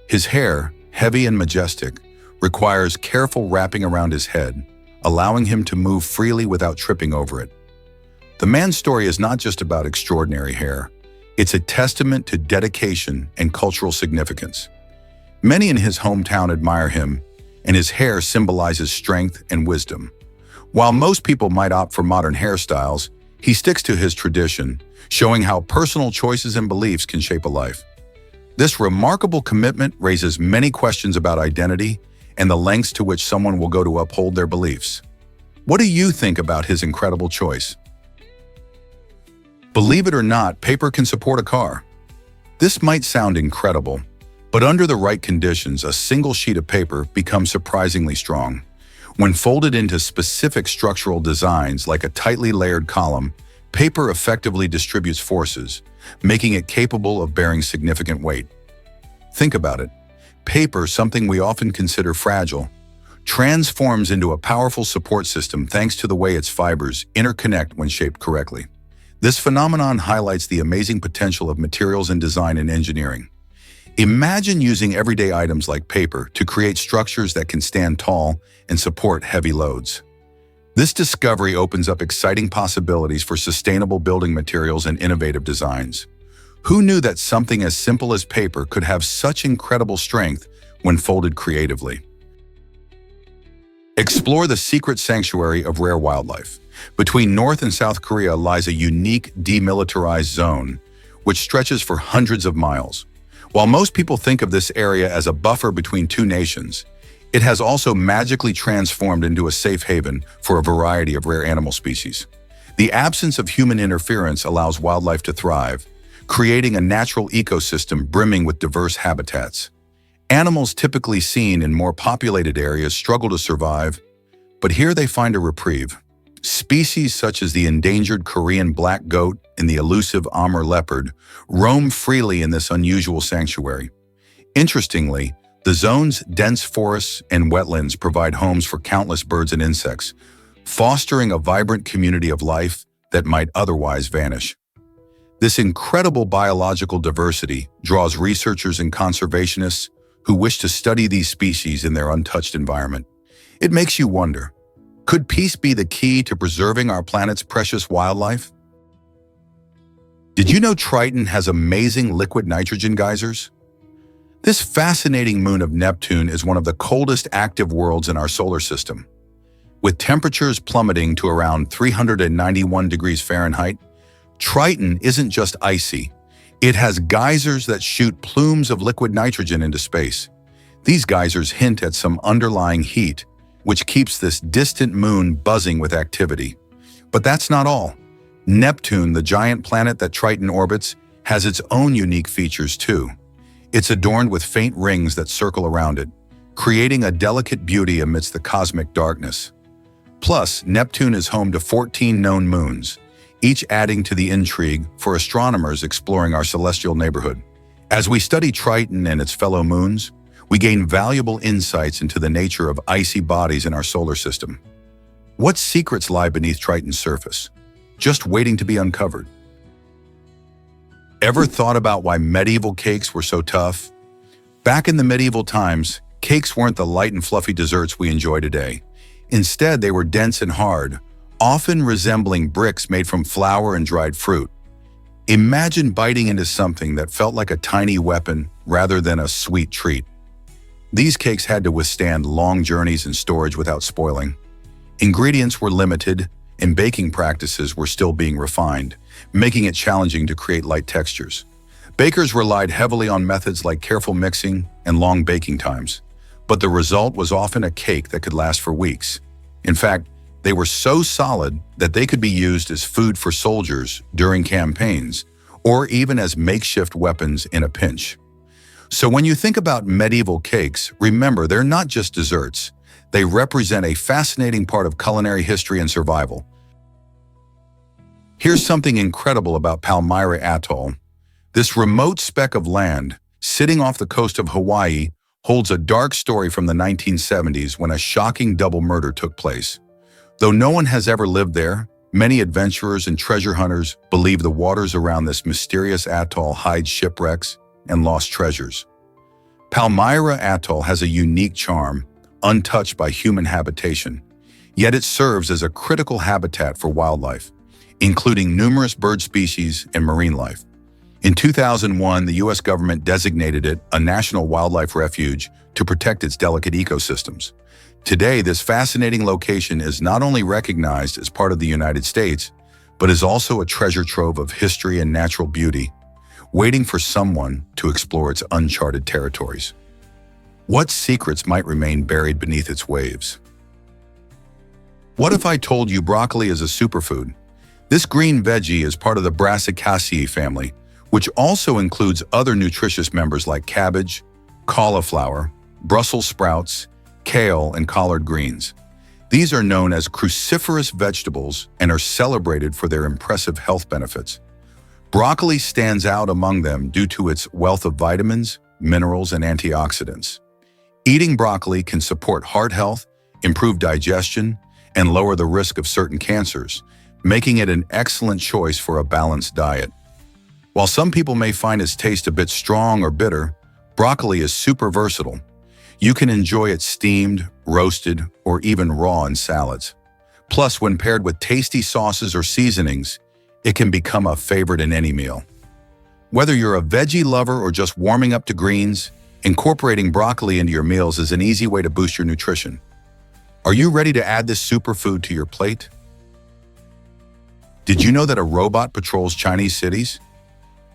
His hair, heavy and majestic, requires careful wrapping around his head, allowing him to move freely without tripping over it. The man's story is not just about extraordinary hair. It's a testament to dedication and cultural significance. Many in his hometown admire him, and his hair symbolizes strength and wisdom. While most people might opt for modern hairstyles, he sticks to his tradition, showing how personal choices and beliefs can shape a life. This remarkable commitment raises many questions about identity and the lengths to which someone will go to uphold their beliefs. What do you think about his incredible choice? Believe it or not, paper can support a car. This might sound incredible, but under the right conditions, a single sheet of paper becomes surprisingly strong. When folded into specific structural designs like a tightly layered column, paper effectively distributes forces, making it capable of bearing significant weight. Think about it. Paper, something we often consider fragile, transforms into a powerful support system thanks to the way its fibers interconnect when shaped correctly. This phenomenon highlights the amazing potential of materials in design and engineering. Imagine using everyday items like paper to create structures that can stand tall and support heavy loads. This discovery opens up exciting possibilities for sustainable building materials and innovative designs. Who knew that something as simple as paper could have such incredible strength when folded creatively? Explore the secret sanctuary of rare wildlife. Between North and South Korea lies a unique demilitarized zone, which stretches for hundreds of miles. While most people think of this area as a buffer between two nations, it has also magically transformed into a safe haven for a variety of rare animal species. The absence of human interference allows wildlife to thrive, creating a natural ecosystem brimming with diverse habitats. Animals typically seen in more populated areas struggle to survive, but here they find a reprieve. Species such as the endangered Korean black goat and the elusive Amur leopard roam freely in this unusual sanctuary. Interestingly, the zone's dense forests and wetlands provide homes for countless birds and insects, fostering a vibrant community of life that might otherwise vanish. This incredible biological diversity draws researchers and conservationists who wish to study these species in their untouched environment. It makes you wonder, could peace be the key to preserving our planet's precious wildlife? Did you know Triton has amazing liquid nitrogen geysers? This fascinating moon of Neptune is one of the coldest active worlds in our solar system. With temperatures plummeting to around 391 degrees Fahrenheit, Triton isn't just icy. It has geysers that shoot plumes of liquid nitrogen into space. These geysers hint at some underlying heat, which keeps this distant moon buzzing with activity. But that's not all. Neptune, the giant planet that Triton orbits, has its own unique features too. It's adorned with faint rings that circle around it, creating a delicate beauty amidst the cosmic darkness. Plus, Neptune is home to 14 known moons, each adding to the intrigue for astronomers exploring our celestial neighborhood. As we study Triton and its fellow moons, we gain valuable insights into the nature of icy bodies in our solar system. What secrets lie beneath Triton's surface, just waiting to be uncovered? Ever thought about why medieval cakes were so tough? Back in the medieval times, cakes weren't the light and fluffy desserts we enjoy today. Instead, they were dense and hard, often resembling bricks made from flour and dried fruit. Imagine biting into something that felt like a tiny weapon rather than a sweet treat. These cakes had to withstand long journeys and storage without spoiling. Ingredients were limited, and baking practices were still being refined, making it challenging to create light textures. Bakers relied heavily on methods like careful mixing and long baking times, but the result was often a cake that could last for weeks. In fact, they were so solid that they could be used as food for soldiers during campaigns, or even as makeshift weapons in a pinch. So when you think about medieval cakes, remember they're not just desserts. They represent a fascinating part of culinary history and survival. Here's something incredible about Palmyra Atoll. This remote speck of land, sitting off the coast of Hawaii, holds a dark story from the 1970s when a shocking double murder took place. Though no one has ever lived there, many adventurers and treasure hunters believe the waters around this mysterious atoll hide shipwrecks and lost treasures. Palmyra Atoll has a unique charm, untouched by human habitation, yet it serves as a critical habitat for wildlife, including numerous bird species and marine life. In 2001, the U.S. government designated it a national wildlife refuge to protect its delicate ecosystems. Today, this fascinating location is not only recognized as part of the United States, but is also a treasure trove of history and natural beauty, waiting for someone to explore its uncharted territories. What secrets might remain buried beneath its waves? What if I told you broccoli is a superfood? This green veggie is part of the Brassicaceae family, which also includes other nutritious members like cabbage, cauliflower, Brussels sprouts, kale, and collard greens. These are known as cruciferous vegetables and are celebrated for their impressive health benefits. Broccoli stands out among them due to its wealth of vitamins, minerals, and antioxidants. Eating broccoli can support heart health, improve digestion, and lower the risk of certain cancers, making it an excellent choice for a balanced diet. While some people may find its taste a bit strong or bitter, broccoli is super versatile. You can enjoy it steamed, roasted, or even raw in salads. Plus, when paired with tasty sauces or seasonings, it can become a favorite in any meal. Whether you're a veggie lover or just warming up to greens, incorporating broccoli into your meals is an easy way to boost your nutrition. Are you ready to add this superfood to your plate? Did you know that a robot patrols Chinese cities?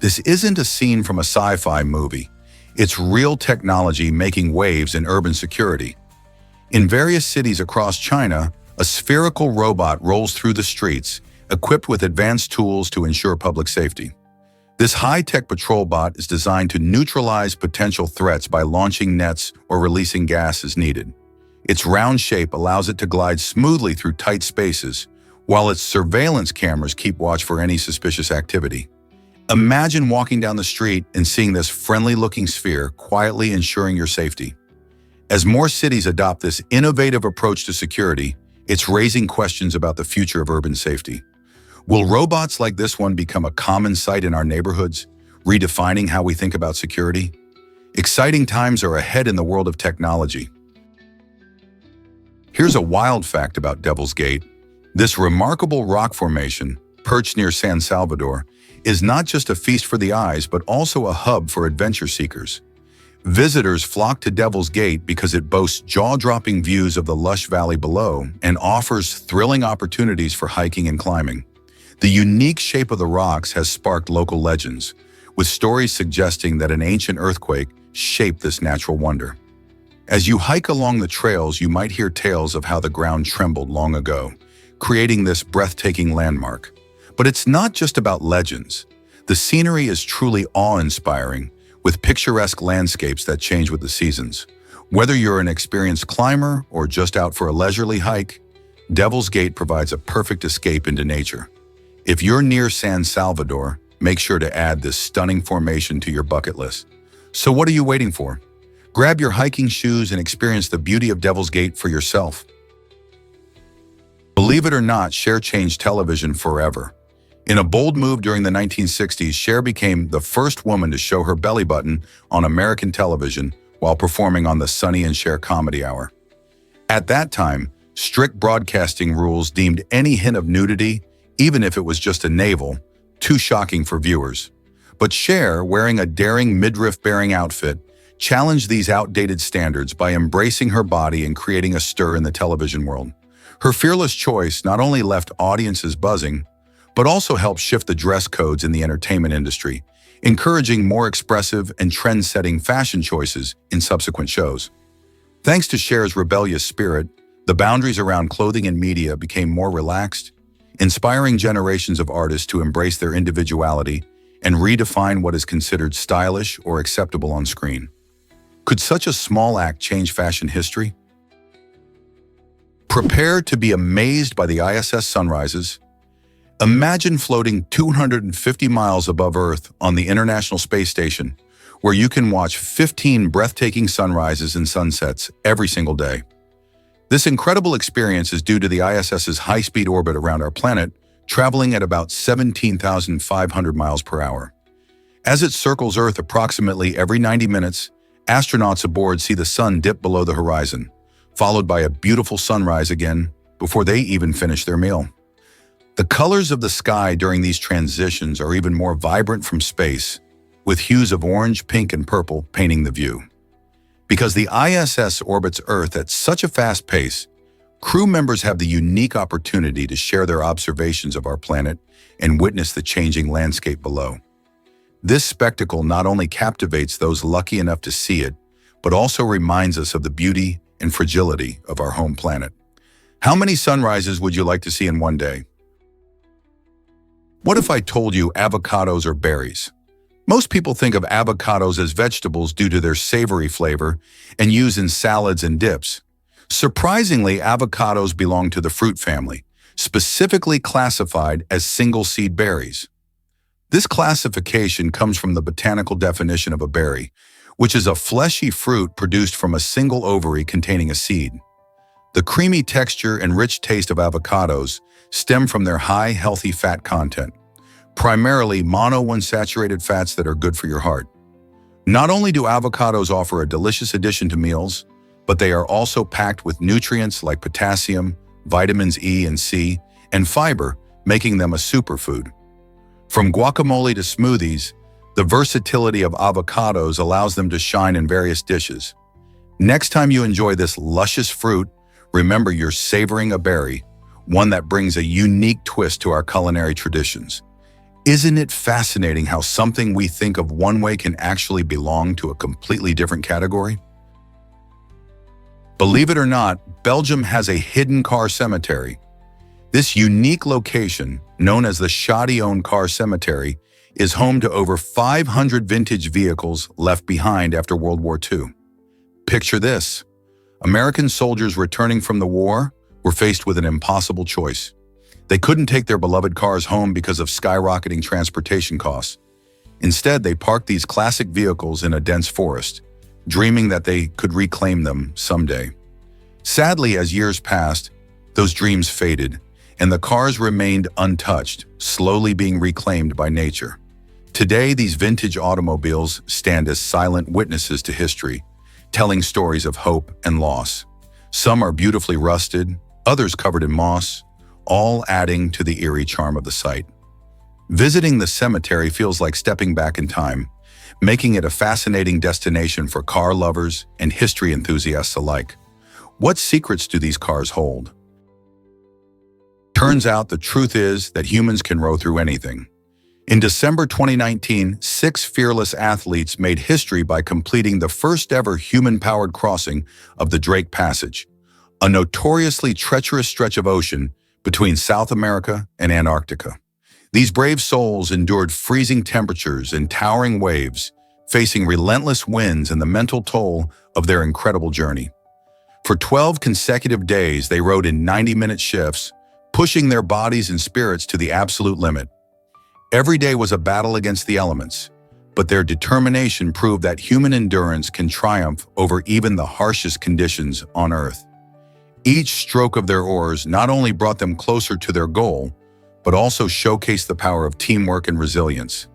This isn't a scene from a sci-fi movie. It's real technology making waves in urban security. In various cities across China, a spherical robot rolls through the streets, equipped with advanced tools to ensure public safety. This high-tech patrol bot is designed to neutralize potential threats by launching nets or releasing gas as needed. Its round shape allows it to glide smoothly through tight spaces, while its surveillance cameras keep watch for any suspicious activity. Imagine walking down the street and seeing this friendly-looking sphere quietly ensuring your safety. As more cities adopt this innovative approach to security, it's raising questions about the future of urban safety. Will robots like this one become a common sight in our neighborhoods, redefining how we think about security? Exciting times are ahead in the world of technology. Here's a wild fact about Devil's Gate. This remarkable rock formation, perched near San Salvador, is not just a feast for the eyes, but also a hub for adventure seekers. Visitors flock to Devil's Gate because it boasts jaw-dropping views of the lush valley below and offers thrilling opportunities for hiking and climbing. The unique shape of the rocks has sparked local legends, with stories suggesting that an ancient earthquake shaped this natural wonder. As you hike along the trails, you might hear tales of how the ground trembled long ago, creating this breathtaking landmark. But it's not just about legends. The scenery is truly awe-inspiring, with picturesque landscapes that change with the seasons. Whether you're an experienced climber or just out for a leisurely hike, Devil's Gate provides a perfect escape into nature. If you're near San Salvador, make sure to add this stunning formation to your bucket list. So what are you waiting for? Grab your hiking shoes and experience the beauty of Devil's Gate for yourself. Believe it or not, Cher changed television forever. In a bold move during the 1960s, Cher became the first woman to show her belly button on American television while performing on the Sonny and Cher Comedy Hour. At that time, strict broadcasting rules deemed any hint of nudity, even if it was just a navel, too shocking for viewers. But Cher, wearing a daring midriff-bearing outfit, challenged these outdated standards by embracing her body and creating a stir in the television world. Her fearless choice not only left audiences buzzing, but also helped shift the dress codes in the entertainment industry, encouraging more expressive and trend-setting fashion choices in subsequent shows. Thanks to Cher's rebellious spirit, the boundaries around clothing and media became more relaxed, inspiring generations of artists to embrace their individuality and redefine what is considered stylish or acceptable on screen. Could such a small act change fashion history? Prepare to be amazed by the ISS sunrises. Imagine floating 250 miles above Earth on the International Space Station, where you can watch 15 breathtaking sunrises and sunsets every single day. This incredible experience is due to the ISS's high-speed orbit around our planet, traveling at about 17,500 miles per hour. As it circles Earth approximately every 90 minutes, astronauts aboard see the sun dip below the horizon, followed by a beautiful sunrise again before they even finish their meal. The colors of the sky during these transitions are even more vibrant from space, with hues of orange, pink, and purple painting the view. Because the ISS orbits Earth at such a fast pace, crew members have the unique opportunity to share their observations of our planet and witness the changing landscape below. This spectacle not only captivates those lucky enough to see it, but also reminds us of the beauty and fragility of our home planet. How many sunrises would you like to see in one day? What if I told you avocados are berries? Most people think of avocados as vegetables due to their savory flavor and use in salads and dips. Surprisingly, avocados belong to the fruit family, specifically classified as single-seed berries. This classification comes from the botanical definition of a berry, which is a fleshy fruit produced from a single ovary containing a seed. The creamy texture and rich taste of avocados stem from their high, healthy fat content, primarily monounsaturated fats that are good for your heart. Not only do avocados offer a delicious addition to meals, but they are also packed with nutrients like potassium, vitamins E and C, and fiber, making them a superfood. From guacamole to smoothies, the versatility of avocados allows them to shine in various dishes. Next time you enjoy this luscious fruit, remember you're savoring a berry, one that brings a unique twist to our culinary traditions. Isn't it fascinating how something we think of one way can actually belong to a completely different category? Believe it or not, Belgium has a hidden car cemetery. This unique location, known as the Châtillon Car Cemetery, is home to over 500 vintage vehicles left behind after World War II. Picture this. American soldiers returning from the war were faced with an impossible choice. They couldn't take their beloved cars home because of skyrocketing transportation costs. Instead, they parked these classic vehicles in a dense forest, dreaming that they could reclaim them someday. Sadly, as years passed, those dreams faded, and the cars remained untouched, slowly being reclaimed by nature. Today, these vintage automobiles stand as silent witnesses to history, telling stories of hope and loss. Some are beautifully rusted, others covered in moss, all adding to the eerie charm of the site. Visiting the cemetery feels like stepping back in time, making it a fascinating destination for car lovers and history enthusiasts alike. What secrets do these cars hold? Turns out the truth is that humans can row through anything. In December 2019, 6 fearless athletes made history by completing the first ever human-powered crossing of the Drake Passage, a notoriously treacherous stretch of ocean between South America and Antarctica. These brave souls endured freezing temperatures and towering waves, facing relentless winds and the mental toll of their incredible journey. For 12 consecutive days, they rowed in 90-minute shifts, pushing their bodies and spirits to the absolute limit. Every day was a battle against the elements, but their determination proved that human endurance can triumph over even the harshest conditions on Earth. Each stroke of their oars not only brought them closer to their goal, but also showcased the power of teamwork and resilience.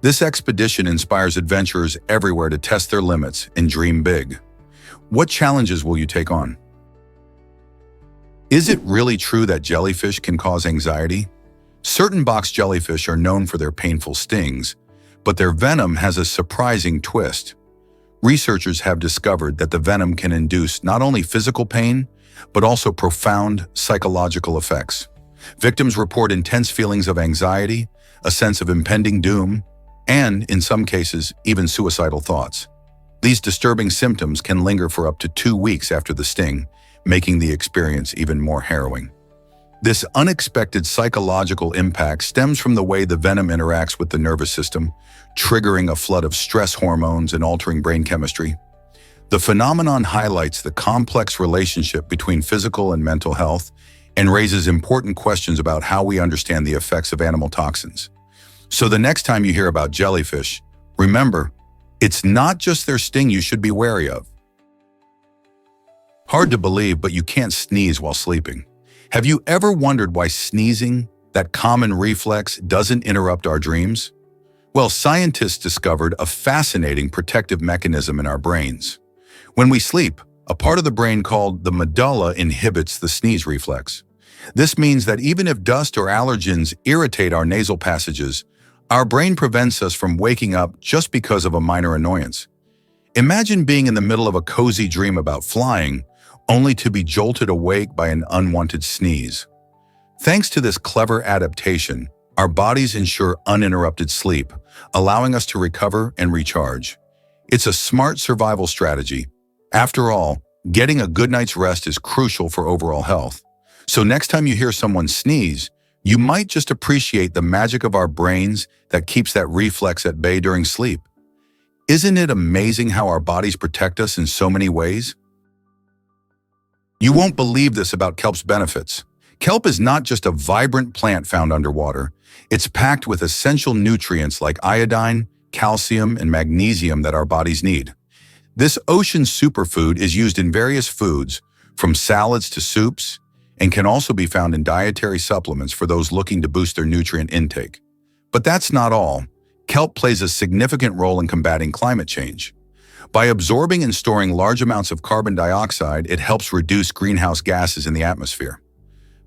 This expedition inspires adventurers everywhere to test their limits and dream big. What challenges will you take on? Is it really true that jellyfish can cause anxiety? Certain box jellyfish are known for their painful stings, but their venom has a surprising twist. Researchers have discovered that the venom can induce not only physical pain, but also profound psychological effects. Victims report intense feelings of anxiety, a sense of impending doom, and, in some cases, even suicidal thoughts. These disturbing symptoms can linger for up to 2 weeks after the sting, making the experience even more harrowing. This unexpected psychological impact stems from the way the venom interacts with the nervous system, triggering a flood of stress hormones and altering brain chemistry. The phenomenon highlights the complex relationship between physical and mental health and raises important questions about how we understand the effects of animal toxins. So the next time you hear about jellyfish, remember, it's not just their sting you should be wary of. Hard to believe, but you can't sneeze while sleeping. Have you ever wondered why sneezing, that common reflex, doesn't interrupt our dreams? Well, scientists discovered a fascinating protective mechanism in our brains. When we sleep, a part of the brain called the medulla inhibits the sneeze reflex. This means that even if dust or allergens irritate our nasal passages, our brain prevents us from waking up just because of a minor annoyance. Imagine being in the middle of a cozy dream about flying, only to be jolted awake by an unwanted sneeze. Thanks to this clever adaptation, our bodies ensure uninterrupted sleep, allowing us to recover and recharge. It's a smart survival strategy. After all, getting a good night's rest is crucial for overall health. So next time you hear someone sneeze, you might just appreciate the magic of our brains that keeps that reflex at bay during sleep. Isn't it amazing how our bodies protect us in so many ways? You won't believe this about kelp's benefits. Kelp is not just a vibrant plant found underwater. It's packed with essential nutrients like iodine, calcium, and magnesium that our bodies need. This ocean superfood is used in various foods, from salads to soups, and can also be found in dietary supplements for those looking to boost their nutrient intake. But that's not all. Kelp plays a significant role in combating climate change. By absorbing and storing large amounts of carbon dioxide, it helps reduce greenhouse gases in the atmosphere.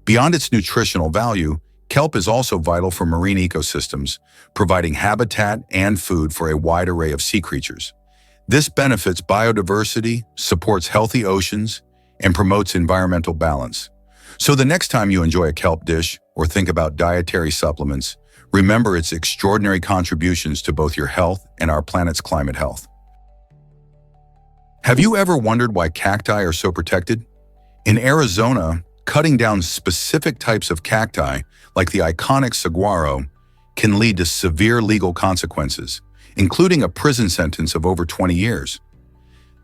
Beyond its nutritional value, kelp is also vital for marine ecosystems, providing habitat and food for a wide array of sea creatures. This benefits biodiversity, supports healthy oceans, and promotes environmental balance. So the next time you enjoy a kelp dish or think about dietary supplements, remember its extraordinary contributions to both your health and our planet's climate health. Have you ever wondered why cacti are so protected? In Arizona, cutting down specific types of cacti, like the iconic saguaro, can lead to severe legal consequences, including a prison sentence of over 20 years.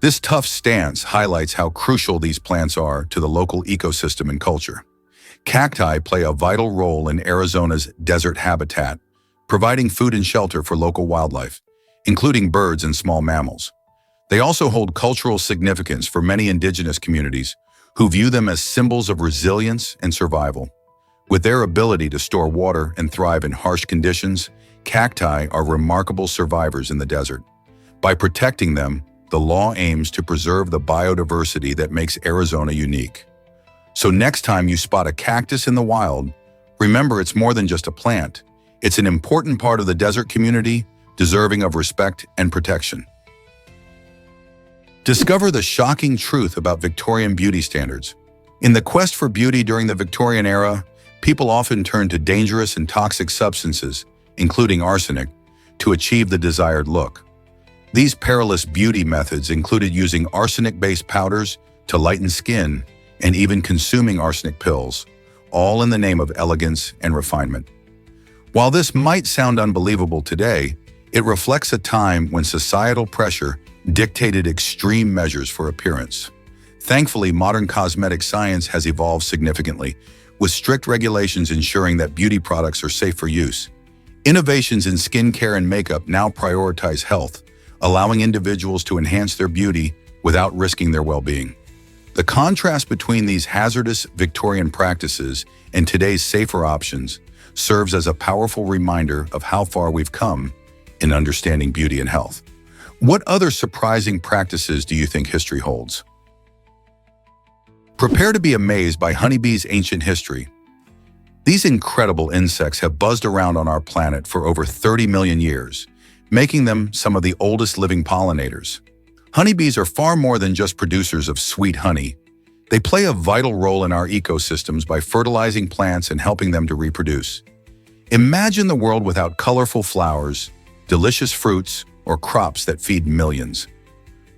This tough stance highlights how crucial these plants are to the local ecosystem and culture. Cacti play a vital role in Arizona's desert habitat, providing food and shelter for local wildlife, including birds and small mammals. They also hold cultural significance for many indigenous communities who view them as symbols of resilience and survival. With their ability to store water and thrive in harsh conditions, cacti are remarkable survivors in the desert. By protecting them, the law aims to preserve the biodiversity that makes Arizona unique. So next time you spot a cactus in the wild, remember it's more than just a plant. It's an important part of the desert community, deserving of respect and protection. Discover the shocking truth about Victorian beauty standards. In the quest for beauty during the Victorian era, people often turned to dangerous and toxic substances, including arsenic, to achieve the desired look. These perilous beauty methods included using arsenic-based powders to lighten skin and even consuming arsenic pills, all in the name of elegance and refinement. While this might sound unbelievable today, it reflects a time when societal pressure dictated extreme measures for appearance. Thankfully, modern cosmetic science has evolved significantly, with strict regulations ensuring that beauty products are safe for use. Innovations in skincare and makeup now prioritize health, allowing individuals to enhance their beauty without risking their well-being. The contrast between these hazardous Victorian practices and today's safer options serves as a powerful reminder of how far we've come in understanding beauty and health. What other surprising practices do you think history holds? Prepare to be amazed by honeybees' ancient history. These incredible insects have buzzed around on our planet for over 30 million years, making them some of the oldest living pollinators. Honeybees are far more than just producers of sweet honey. They play a vital role in our ecosystems by fertilizing plants and helping them to reproduce. Imagine the world without colorful flowers, delicious fruits, or crops that feed millions.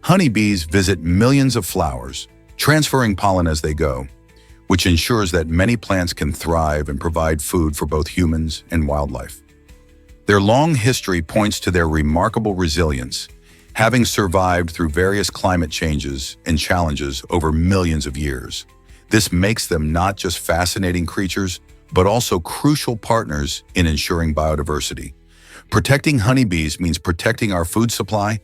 Honeybees visit millions of flowers, transferring pollen as they go, which ensures that many plants can thrive and provide food for both humans and wildlife. Their long history points to their remarkable resilience, having survived through various climate changes and challenges over millions of years. This makes them not just fascinating creatures, but also crucial partners in ensuring biodiversity. Protecting honeybees means protecting our food supply,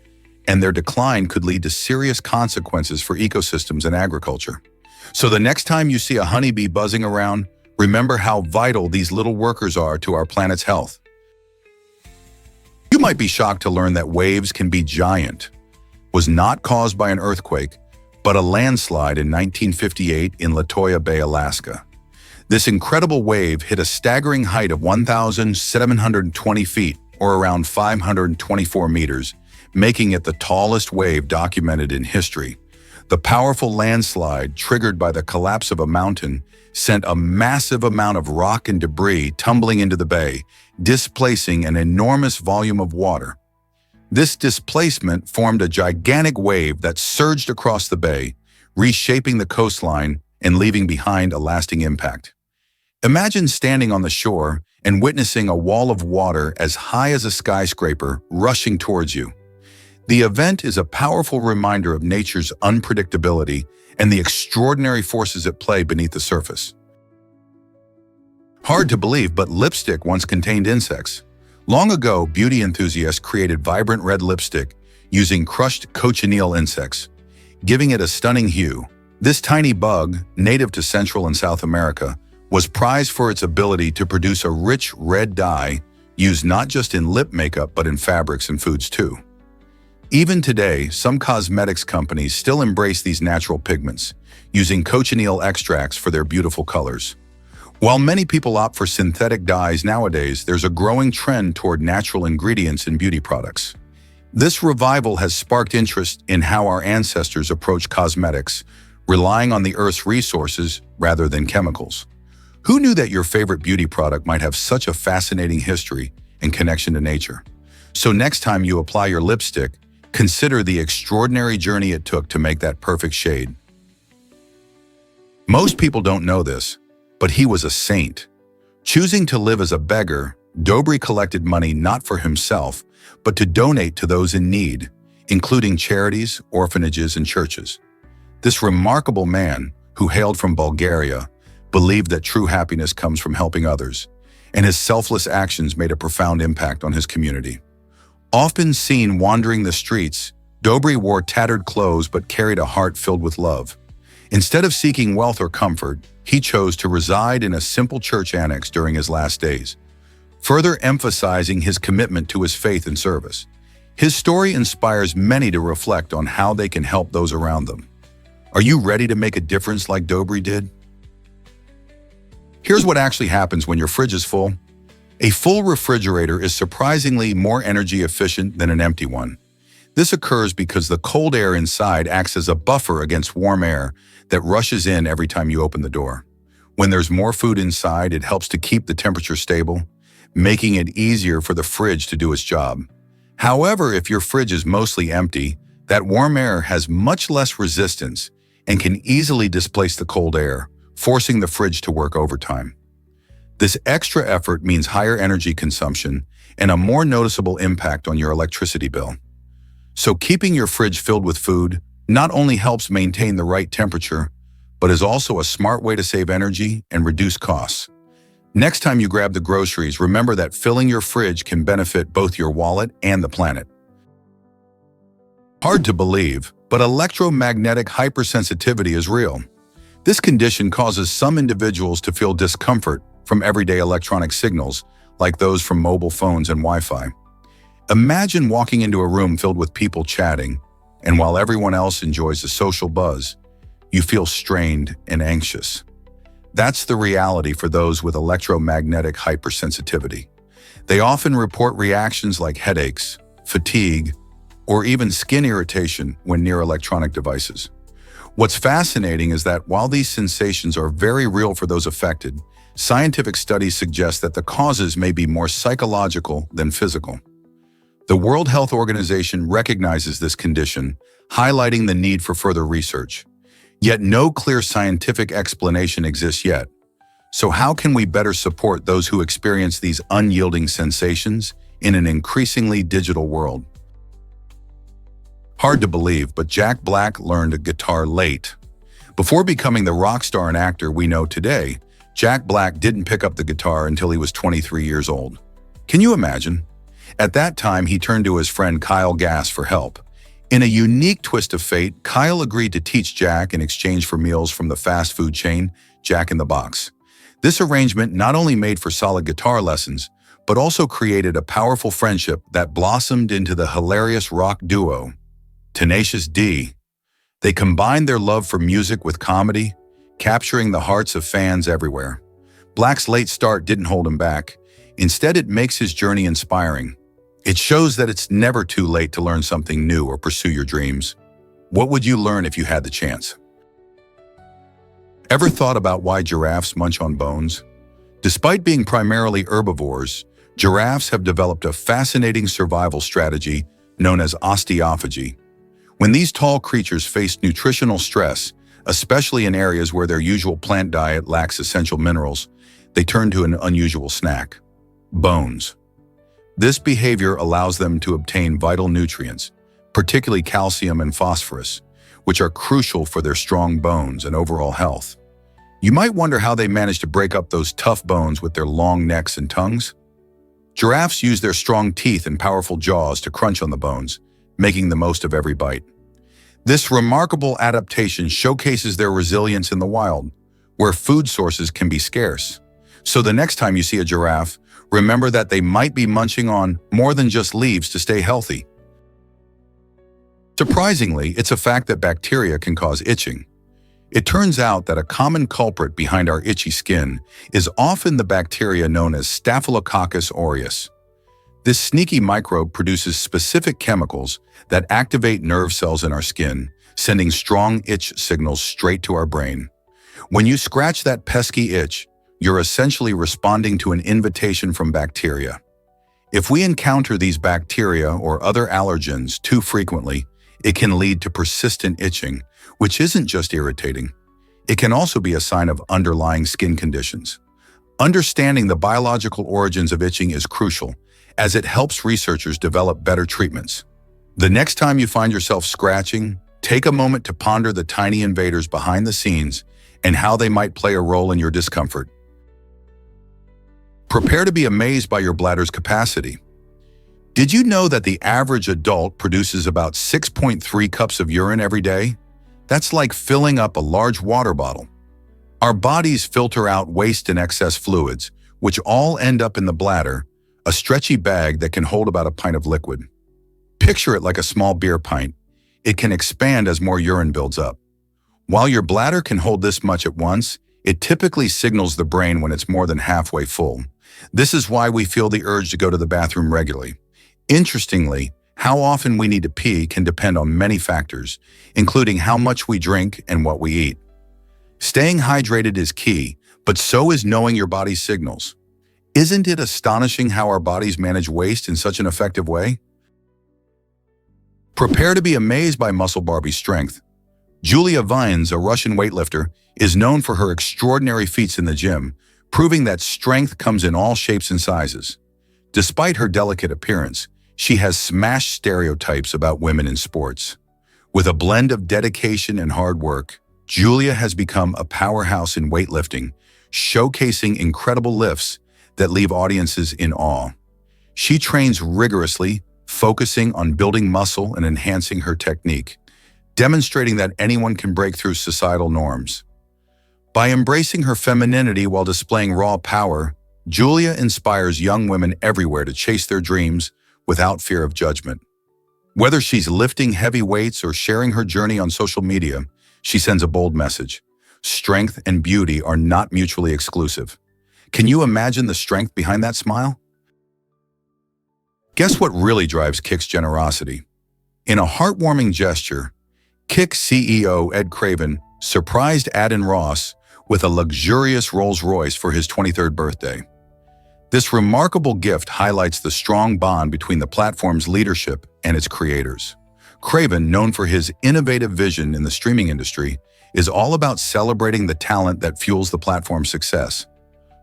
and their decline could lead to serious consequences for ecosystems and agriculture. So the next time you see a honeybee buzzing around, remember how vital these little workers are to our planet's health. You might be shocked to learn that waves can be giant. Was not caused by an earthquake, but a landslide in 1958 in Latoya Bay, Alaska. This incredible wave hit a staggering height of 1,720 feet, or around 524 meters, making it the tallest wave documented in history. The powerful landslide, triggered by the collapse of a mountain, sent a massive amount of rock and debris tumbling into the bay, displacing an enormous volume of water. This displacement formed a gigantic wave that surged across the bay, reshaping the coastline and leaving behind a lasting impact. Imagine standing on the shore and witnessing a wall of water as high as a skyscraper rushing towards you. The event is a powerful reminder of nature's unpredictability and the extraordinary forces at play beneath the surface. Hard to believe, but lipstick once contained insects. Long ago, beauty enthusiasts created vibrant red lipstick using crushed cochineal insects, giving it a stunning hue. This tiny bug, native to Central and South America, was prized for its ability to produce a rich red dye used not just in lip makeup but in fabrics and foods too. Even today, some cosmetics companies still embrace these natural pigments, using cochineal extracts for their beautiful colors. While many people opt for synthetic dyes nowadays, there's a growing trend toward natural ingredients in beauty products. This revival has sparked interest in how our ancestors approached cosmetics, relying on the Earth's resources rather than chemicals. Who knew that your favorite beauty product might have such a fascinating history and connection to nature? So next time you apply your lipstick, consider the extraordinary journey it took to make that perfect shade. Most people don't know this, but he was a saint. Choosing to live as a beggar, Dobry collected money not for himself, but to donate to those in need, including charities, orphanages, and churches. This remarkable man, who hailed from Bulgaria, believed that true happiness comes from helping others, and his selfless actions made a profound impact on his community. Often seen wandering the streets, Dobry wore tattered clothes but carried a heart filled with love. Instead of seeking wealth or comfort, he chose to reside in a simple church annex during his last days, further emphasizing his commitment to his faith and service. His story inspires many to reflect on how they can help those around them. Are you ready to make a difference like Dobry did? Here's what actually happens when your fridge is full. A full refrigerator is surprisingly more energy efficient than an empty one. This occurs because the cold air inside acts as a buffer against warm air that rushes in every time you open the door. When there's more food inside, it helps to keep the temperature stable, making it easier for the fridge to do its job. However, if your fridge is mostly empty, that warm air has much less resistance and can easily displace the cold air, forcing the fridge to work overtime. This extra effort means higher energy consumption and a more noticeable impact on your electricity bill. So keeping your fridge filled with food not only helps maintain the right temperature, but is also a smart way to save energy and reduce costs. Next time you grab the groceries, remember that filling your fridge can benefit both your wallet and the planet. Hard to believe, but electromagnetic hypersensitivity is real. This condition causes some individuals to feel discomfort from everyday electronic signals, like those from mobile phones and Wi-Fi. Imagine walking into a room filled with people chatting, and while everyone else enjoys the social buzz, you feel strained and anxious. That's the reality for those with electromagnetic hypersensitivity. They often report reactions like headaches, fatigue, or even skin irritation when near electronic devices. What's fascinating is that while these sensations are very real for those affected, scientific studies suggest that the causes may be more psychological than physical. The World Health Organization recognizes this condition, highlighting the need for further research. Yet no clear scientific explanation exists yet. So how can we better support those who experience these unyielding sensations in an increasingly digital world? Hard to believe, but Jack Black learned a guitar late. Before becoming the rock star and actor we know today, Jack Black didn't pick up the guitar until he was 23 years old. Can you imagine? At that time, he turned to his friend Kyle Gass for help. In a unique twist of fate, Kyle agreed to teach Jack in exchange for meals from the fast food chain, Jack in the Box. This arrangement not only made for solid guitar lessons, but also created a powerful friendship that blossomed into the hilarious rock duo, Tenacious D. They combined their love for music with comedy, capturing the hearts of fans everywhere. Black's late start didn't hold him back. Instead, it makes his journey inspiring. It shows that it's never too late to learn something new or pursue your dreams. What would you learn if you had the chance? Ever thought about why giraffes munch on bones? Despite being primarily herbivores, giraffes have developed a fascinating survival strategy known as osteophagy. When these tall creatures face nutritional stress, especially in areas where their usual plant diet lacks essential minerals, they turn to an unusual snack: bones. This behavior allows them to obtain vital nutrients, particularly calcium and phosphorus, which are crucial for their strong bones and overall health. You might wonder how they manage to break up those tough bones with their long necks and tongues. Giraffes use their strong teeth and powerful jaws to crunch on the bones, making the most of every bite. This remarkable adaptation showcases their resilience in the wild, where food sources can be scarce. So the next time you see a giraffe, remember that they might be munching on more than just leaves to stay healthy. Surprisingly, it's a fact that bacteria can cause itching. It turns out that a common culprit behind our itchy skin is often the bacteria known as Staphylococcus aureus. This sneaky microbe produces specific chemicals that activate nerve cells in our skin, sending strong itch signals straight to our brain. When you scratch that pesky itch, you're essentially responding to an invitation from bacteria. If we encounter these bacteria or other allergens too frequently, it can lead to persistent itching, which isn't just irritating. It can also be a sign of underlying skin conditions. Understanding the biological origins of itching is crucial, as it helps researchers develop better treatments. The next time you find yourself scratching, take a moment to ponder the tiny invaders behind the scenes and how they might play a role in your discomfort. Prepare to be amazed by your bladder's capacity. Did you know that the average adult produces about 6.3 cups of urine every day? That's like filling up a large water bottle. Our bodies filter out waste and excess fluids, which all end up in the bladder, a stretchy bag that can hold about a pint of liquid. Picture it like a small beer pint. It can expand as more urine builds up. While your bladder can hold this much at once, it typically signals the brain when it's more than halfway full. This is why we feel the urge to go to the bathroom regularly. Interestingly, how often we need to pee can depend on many factors, including how much we drink and what we eat. Staying hydrated is key, but so is knowing your body's signals. Isn't it astonishing how our bodies manage waste in such an effective way? Prepare to be amazed by Muscle Barbie's strength. Julia Vines, a Russian weightlifter, is known for her extraordinary feats in the gym, proving that strength comes in all shapes and sizes. Despite her delicate appearance, she has smashed stereotypes about women in sports. With a blend of dedication and hard work, Julia has become a powerhouse in weightlifting, showcasing incredible lifts that leave audiences in awe. She trains rigorously, focusing on building muscle and enhancing her technique, demonstrating that anyone can break through societal norms. By embracing her femininity while displaying raw power, Julia inspires young women everywhere to chase their dreams without fear of judgment. Whether she's lifting heavy weights or sharing her journey on social media, she sends a bold message. Strength and beauty are not mutually exclusive. Can you imagine the strength behind that smile? Guess what really drives Kick's generosity? In a heartwarming gesture, Kick CEO Ed Craven surprised Adin Ross with a luxurious Rolls-Royce for his 23rd birthday. This remarkable gift highlights the strong bond between the platform's leadership and its creators. Craven, known for his innovative vision in the streaming industry, is all about celebrating the talent that fuels the platform's success.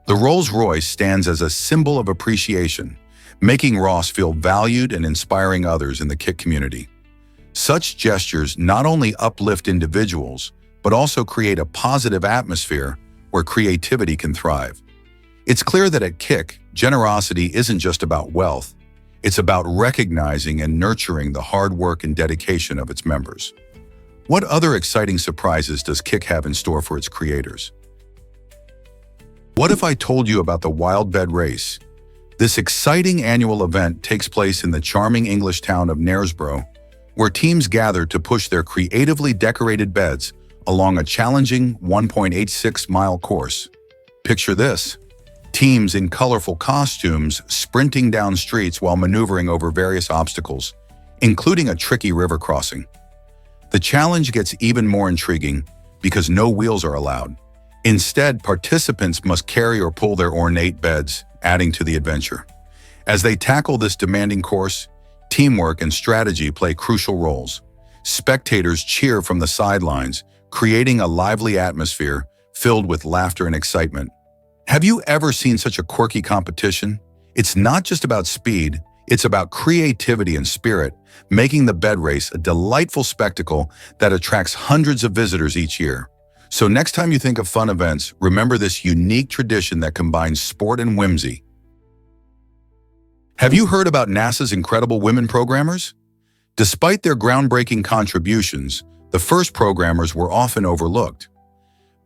The Rolls-Royce stands as a symbol of appreciation, making Ross feel valued and inspiring others in the Kick community. Such gestures not only uplift individuals, but also create a positive atmosphere where creativity can thrive. It's clear that at Kick, generosity isn't just about wealth. It's about recognizing and nurturing the hard work and dedication of its members. What other exciting surprises does Kick have in store for its creators? What if I told you about the Wild Bed Race? This exciting annual event takes place in the charming English town of Knaresborough, where teams gather to push their creatively decorated beds along a challenging 1.86-mile course. Picture this: teams in colorful costumes sprinting down streets while maneuvering over various obstacles, including a tricky river crossing. The challenge gets even more intriguing because no wheels are allowed. Instead, participants must carry or pull their ornate beds, adding to the adventure. As they tackle this demanding course, teamwork and strategy play crucial roles. Spectators cheer from the sidelines, creating a lively atmosphere filled with laughter and excitement. Have you ever seen such a quirky competition? It's not just about speed, It's about creativity and spirit, making the bed race a delightful spectacle that attracts hundreds of visitors each year. So next time you think of fun events, remember this unique tradition that combines sport and whimsy. Have you heard about NASA's incredible women programmers? Despite their groundbreaking contributions, the first programmers were often overlooked.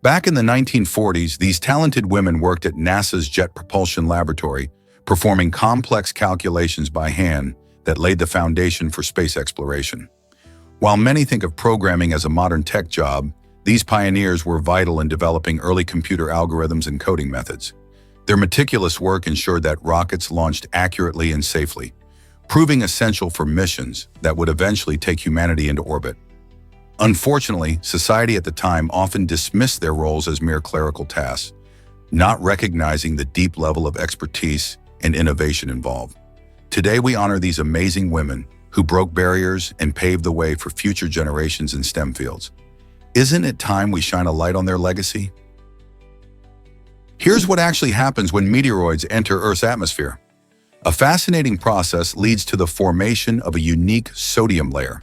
Back in the 1940s, these talented women worked at NASA's Jet Propulsion Laboratory, performing complex calculations by hand that laid the foundation for space exploration. While many think of programming as a modern tech job, these pioneers were vital in developing early computer algorithms and coding methods. Their meticulous work ensured that rockets launched accurately and safely, proving essential for missions that would eventually take humanity into orbit. Unfortunately, society at the time often dismissed their roles as mere clerical tasks, not recognizing the deep level of expertise and innovation involved. Today, we honor these amazing women who broke barriers and paved the way for future generations in STEM fields. Isn't it time we shine a light on their legacy? Here's what actually happens when meteoroids enter Earth's atmosphere. A fascinating process leads to the formation of a unique sodium layer.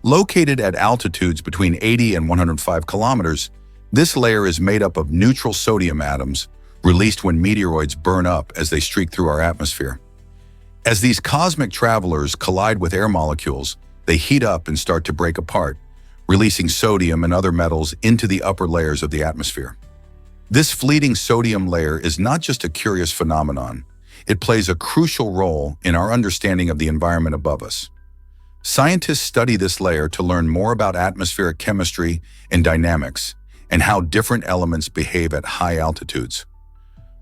Located at altitudes between 80 and 105 kilometers, this layer is made up of neutral sodium atoms released when meteoroids burn up as they streak through our atmosphere. As these cosmic travelers collide with air molecules, they heat up and start to break apart, releasing sodium and other metals into the upper layers of the atmosphere. This fleeting sodium layer is not just a curious phenomenon. It plays a crucial role in our understanding of the environment above us. Scientists study this layer to learn more about atmospheric chemistry and dynamics and how different elements behave at high altitudes.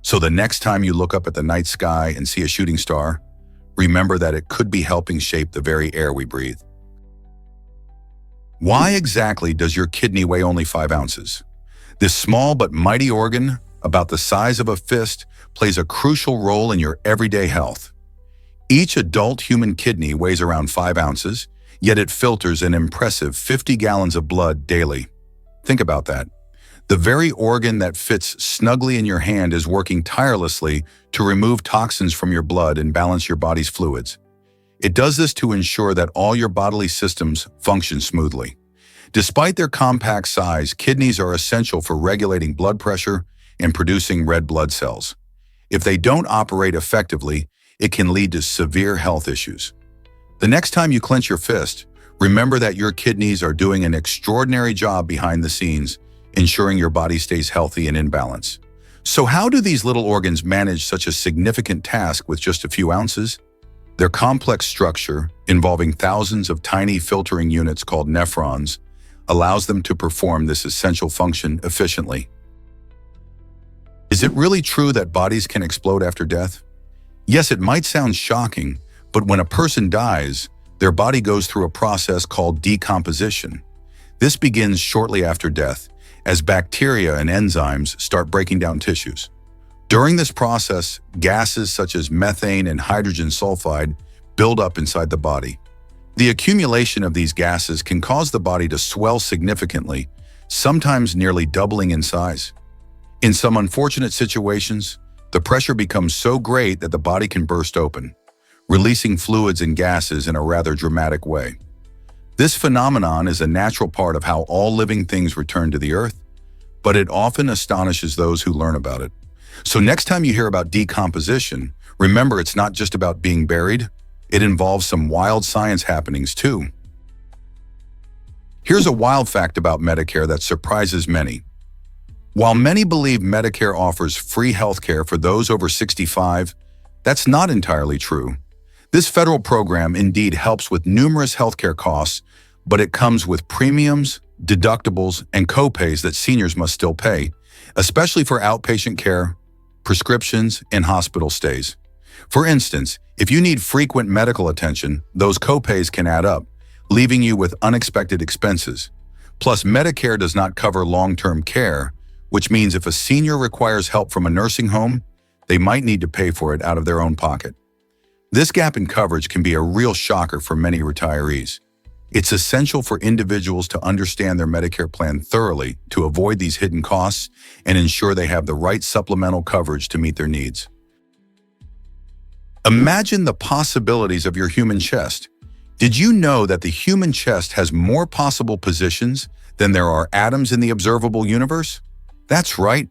So the next time you look up at the night sky and see a shooting star, remember that it could be helping shape the very air we breathe. Why exactly does your kidney weigh only 5 ounces? This small but mighty organ, about the size of a fist, plays a crucial role in your everyday health. Each adult human kidney weighs around 5 ounces, yet it filters an impressive 50 gallons of blood daily. Think about that. The very organ that fits snugly in your hand is working tirelessly to remove toxins from your blood and balance your body's fluids. It does this to ensure that all your bodily systems function smoothly. Despite their compact size, kidneys are essential for regulating blood pressure and producing red blood cells. If they don't operate effectively, it can lead to severe health issues. The next time you clench your fist, remember that your kidneys are doing an extraordinary job behind the scenes, ensuring your body stays healthy and in balance. So how do these little organs manage such a significant task with just a few ounces? Their complex structure, involving thousands of tiny filtering units called nephrons, allows them to perform this essential function efficiently. Is it really true that bodies can explode after death? Yes, it might sound shocking, but when a person dies, their body goes through a process called decomposition. This begins shortly after death, as bacteria and enzymes start breaking down tissues. During this process, gases such as methane and hydrogen sulfide build up inside the body. The accumulation of these gases can cause the body to swell significantly, sometimes nearly doubling in size. In some unfortunate situations, the pressure becomes so great that the body can burst open, releasing fluids and gases in a rather dramatic way. This phenomenon is a natural part of how all living things return to the earth, but it often astonishes those who learn about it. So next time you hear about decomposition, remember it's not just about being buried. It involves some wild science happenings too. Here's a wild fact about Medicare that surprises many. While many believe Medicare offers free healthcare for those over 65, that's not entirely true. This federal program indeed helps with numerous healthcare costs, but it comes with premiums, deductibles, and copays that seniors must still pay, especially for outpatient care, prescriptions, and hospital stays. For instance, if you need frequent medical attention, those copays can add up, leaving you with unexpected expenses. Plus, Medicare does not cover long-term care, which means if a senior requires help from a nursing home, they might need to pay for it out of their own pocket. This gap in coverage can be a real shocker for many retirees. It's essential for individuals to understand their Medicare plan thoroughly to avoid these hidden costs and ensure they have the right supplemental coverage to meet their needs. Imagine the possibilities of your human chest. Did you know that the human chest has more possible positions than there are atoms in the observable universe? That's right.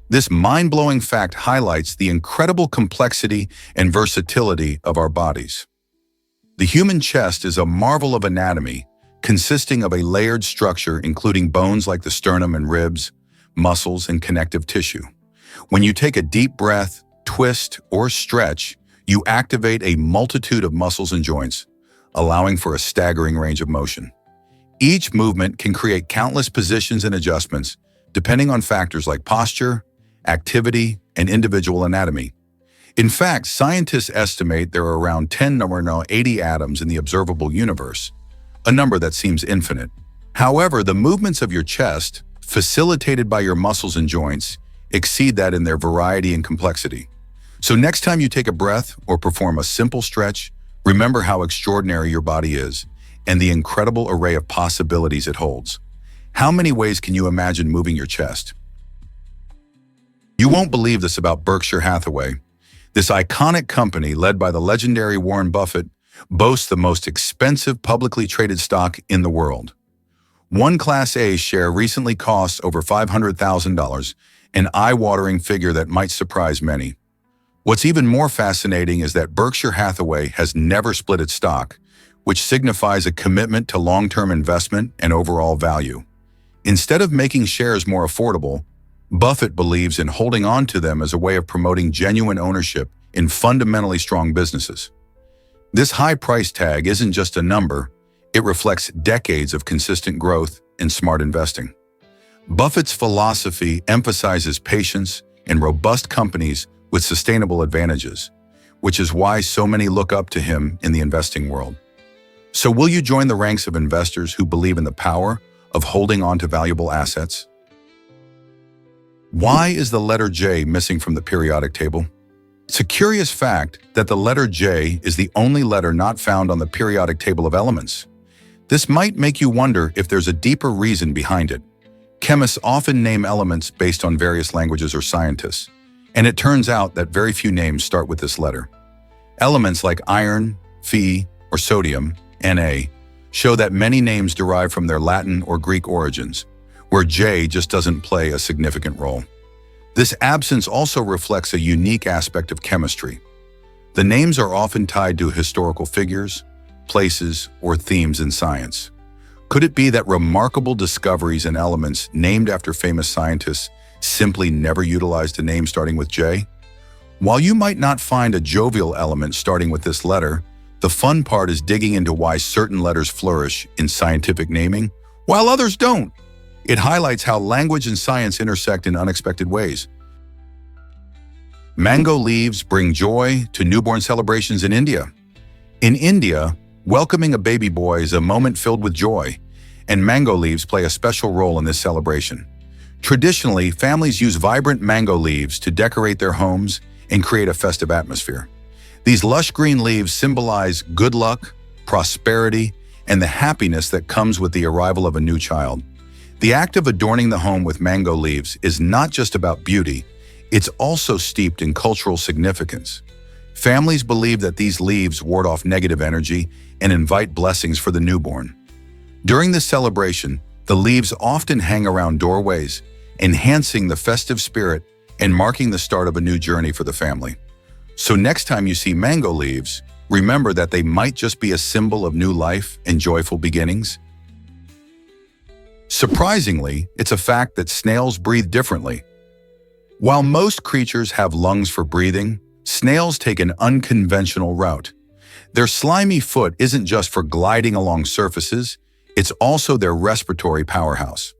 This mind-blowing fact highlights the incredible complexity and versatility of our bodies. The human chest is a marvel of anatomy, consisting of a layered structure including bones like the sternum and ribs, muscles, and connective tissue. When you take a deep breath, twist, or stretch, you activate a multitude of muscles and joints, allowing for a staggering range of motion. Each movement can create countless positions and adjustments, depending on factors like posture, activity, and individual anatomy. In fact, scientists estimate there are around 80 atoms in the observable universe, a number that seems infinite. However, the movements of your chest, facilitated by your muscles and joints, exceed that in their variety and complexity. So next time you take a breath or perform a simple stretch, remember how extraordinary your body is and the incredible array of possibilities it holds. How many ways can you imagine moving your chest? You won't believe this about Berkshire Hathaway. This iconic company, led by the legendary Warren Buffett, boasts the most expensive publicly traded stock in the world. One Class A share recently cost over $500,000, an eye-watering figure that might surprise many. What's even more fascinating is that Berkshire Hathaway has never split its stock, which signifies a commitment to long-term investment and overall value. Instead of making shares more affordable, Buffett believes in holding on to them as a way of promoting genuine ownership in fundamentally strong businesses. This high price tag isn't just a number, it reflects decades of consistent growth and smart investing. Buffett's philosophy emphasizes patience and robust companies with sustainable advantages, which is why so many look up to him in the investing world. So will you join the ranks of investors who believe in the power of holding on to valuable assets? Why is the letter J missing from the periodic table? It's a curious fact that the letter J is the only letter not found on the periodic table of elements. This might make you wonder if there's a deeper reason behind it. Chemists often name elements based on various languages or scientists, and it turns out that very few names start with this letter. Elements like iron, Fe, or sodium, Na, show that many names derive from their Latin or Greek origins, where J just doesn't play a significant role. This absence also reflects a unique aspect of chemistry. The names are often tied to historical figures, places, or themes in science. Could it be that remarkable discoveries in elements named after famous scientists simply never utilized a name starting with J? While you might not find a jovial element starting with this letter, the fun part is digging into why certain letters flourish in scientific naming, while others don't. It highlights how language and science intersect in unexpected ways. Mango leaves bring joy to newborn celebrations in India. In India, welcoming a baby boy is a moment filled with joy, and mango leaves play a special role in this celebration. Traditionally, families use vibrant mango leaves to decorate their homes and create a festive atmosphere. These lush green leaves symbolize good luck, prosperity, and the happiness that comes with the arrival of a new child. The act of adorning the home with mango leaves is not just about beauty, it's also steeped in cultural significance. Families believe that these leaves ward off negative energy and invite blessings for the newborn. During this celebration, the leaves often hang around doorways, enhancing the festive spirit and marking the start of a new journey for the family. So next time you see mango leaves, remember that they might just be a symbol of new life and joyful beginnings. Surprisingly, it's a fact that snails breathe differently. While most creatures have lungs for breathing, snails take an unconventional route. Their slimy foot isn't just for gliding along surfaces, it's also their respiratory powerhouse.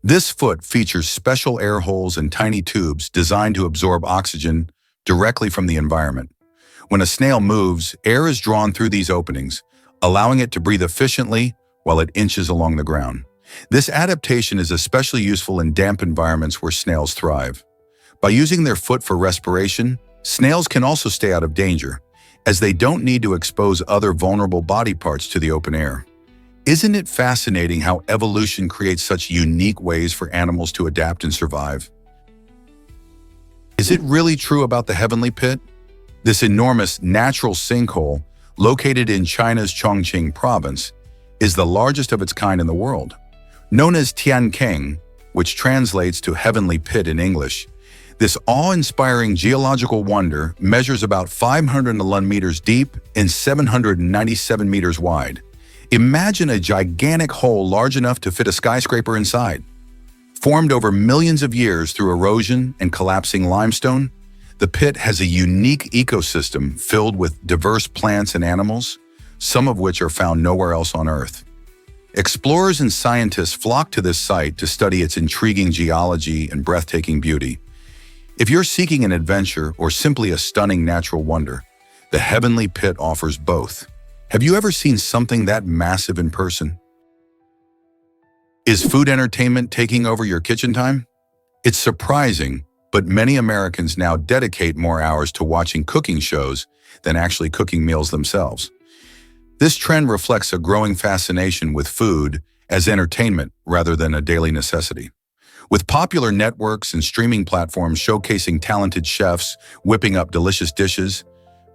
This foot features special air holes and tiny tubes designed to absorb oxygen directly from the environment. When a snail moves, air is drawn through these openings, allowing it to breathe efficiently while it inches along the ground. This adaptation is especially useful in damp environments where snails thrive. By using their foot for respiration, snails can also stay out of danger, as they don't need to expose other vulnerable body parts to the open air. Isn't it fascinating how evolution creates such unique ways for animals to adapt and survive? Is it really true about the heavenly pit? This enormous natural sinkhole, located in China's Chongqing province, is the largest of its kind in the world. Known as Tiankeng, which translates to heavenly pit in English, this awe-inspiring geological wonder measures about 511 meters deep and 797 meters wide. Imagine a gigantic hole large enough to fit a skyscraper inside. Formed over millions of years through erosion and collapsing limestone, the pit has a unique ecosystem filled with diverse plants and animals, some of which are found nowhere else on Earth. Explorers and scientists flock to this site to study its intriguing geology and breathtaking beauty. If you're seeking an adventure or simply a stunning natural wonder, the Heavenly Pit offers both. Have you ever seen something that massive in person? Is food entertainment taking over your kitchen time? It's surprising, but many Americans now dedicate more hours to watching cooking shows than actually cooking meals themselves. This trend reflects a growing fascination with food as entertainment rather than a daily necessity. With popular networks and streaming platforms showcasing talented chefs whipping up delicious dishes,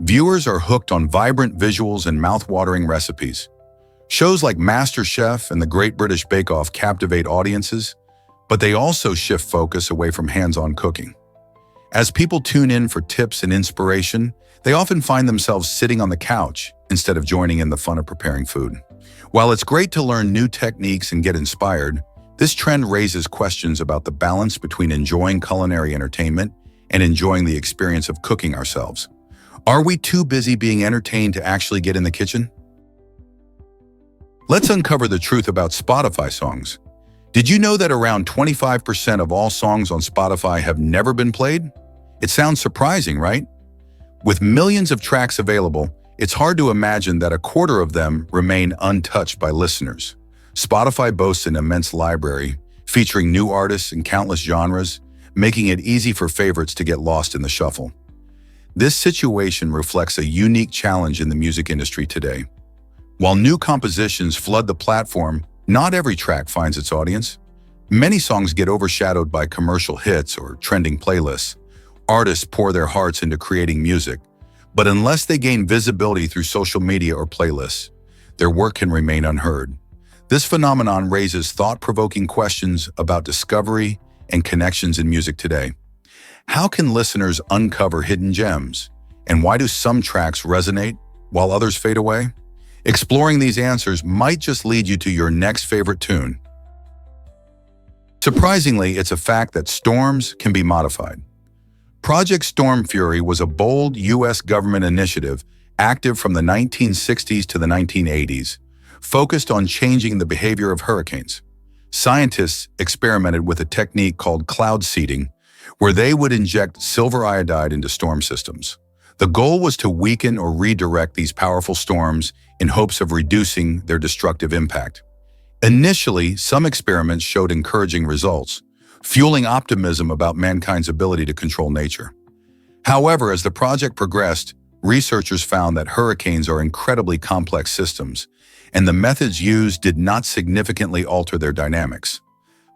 viewers are hooked on vibrant visuals and mouth-watering recipes. Shows like MasterChef and The Great British Bake Off captivate audiences, but they also shift focus away from hands-on cooking. As people tune in for tips and inspiration, they often find themselves sitting on the couch instead of joining in the fun of preparing food. While it's great to learn new techniques and get inspired, this trend raises questions about the balance between enjoying culinary entertainment and enjoying the experience of cooking ourselves. Are we too busy being entertained to actually get in the kitchen? Let's uncover the truth about Spotify songs. Did you know that around 25% of all songs on Spotify have never been played? It sounds surprising, right? With millions of tracks available, it's hard to imagine that a quarter of them remain untouched by listeners. Spotify boasts an immense library, featuring new artists in countless genres, making it easy for favorites to get lost in the shuffle. This situation reflects a unique challenge in the music industry today. While new compositions flood the platform, not every track finds its audience. Many songs get overshadowed by commercial hits or trending playlists. Artists pour their hearts into creating music, but unless they gain visibility through social media or playlists, their work can remain unheard. This phenomenon raises thought-provoking questions about discovery and connections in music today. How can listeners uncover hidden gems? And why do some tracks resonate while others fade away? Exploring these answers might just lead you to your next favorite tune. Surprisingly, it's a fact that storms can be modified. Project Storm Fury was a bold U.S. government initiative active from the 1960s to the 1980s, focused on changing the behavior of hurricanes. Scientists experimented with a technique called cloud seeding, where they would inject silver iodide into storm systems. The goal was to weaken or redirect these powerful storms in hopes of reducing their destructive impact. Initially, some experiments showed encouraging results, fueling optimism about mankind's ability to control nature. However, as the project progressed, researchers found that hurricanes are incredibly complex systems, and the methods used did not significantly alter their dynamics.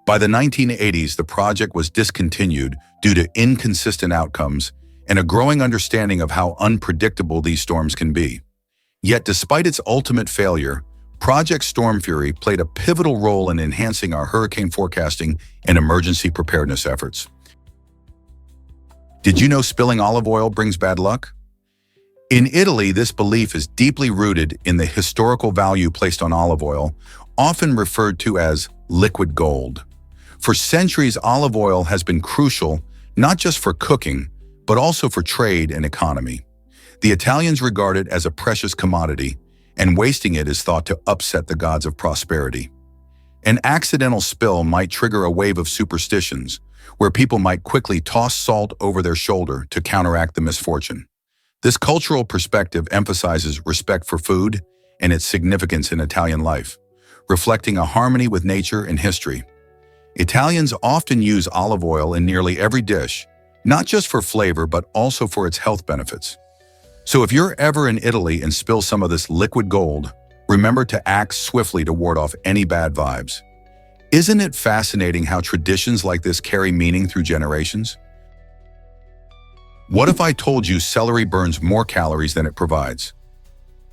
By the 1980s, the project was discontinued due to inconsistent outcomes and a growing understanding of how unpredictable these storms can be. Yet, despite its ultimate failure, Project Storm Fury played a pivotal role in enhancing our hurricane forecasting and emergency preparedness efforts. Did you know spilling olive oil brings bad luck? In Italy, this belief is deeply rooted in the historical value placed on olive oil, often referred to as liquid gold. For centuries, olive oil has been crucial not just for cooking, but also for trade and economy. The Italians regard it as a precious commodity, and wasting it is thought to upset the gods of prosperity. An accidental spill might trigger a wave of superstitions, where people might quickly toss salt over their shoulder to counteract the misfortune. This cultural perspective emphasizes respect for food and its significance in Italian life, reflecting a harmony with nature and history. Italians often use olive oil in nearly every dish, not just for flavor, but also for its health benefits. So if you're ever in Italy and spill some of this liquid gold, remember to act swiftly to ward off any bad vibes. Isn't it fascinating how traditions like this carry meaning through generations? What if I told you celery burns more calories than it provides?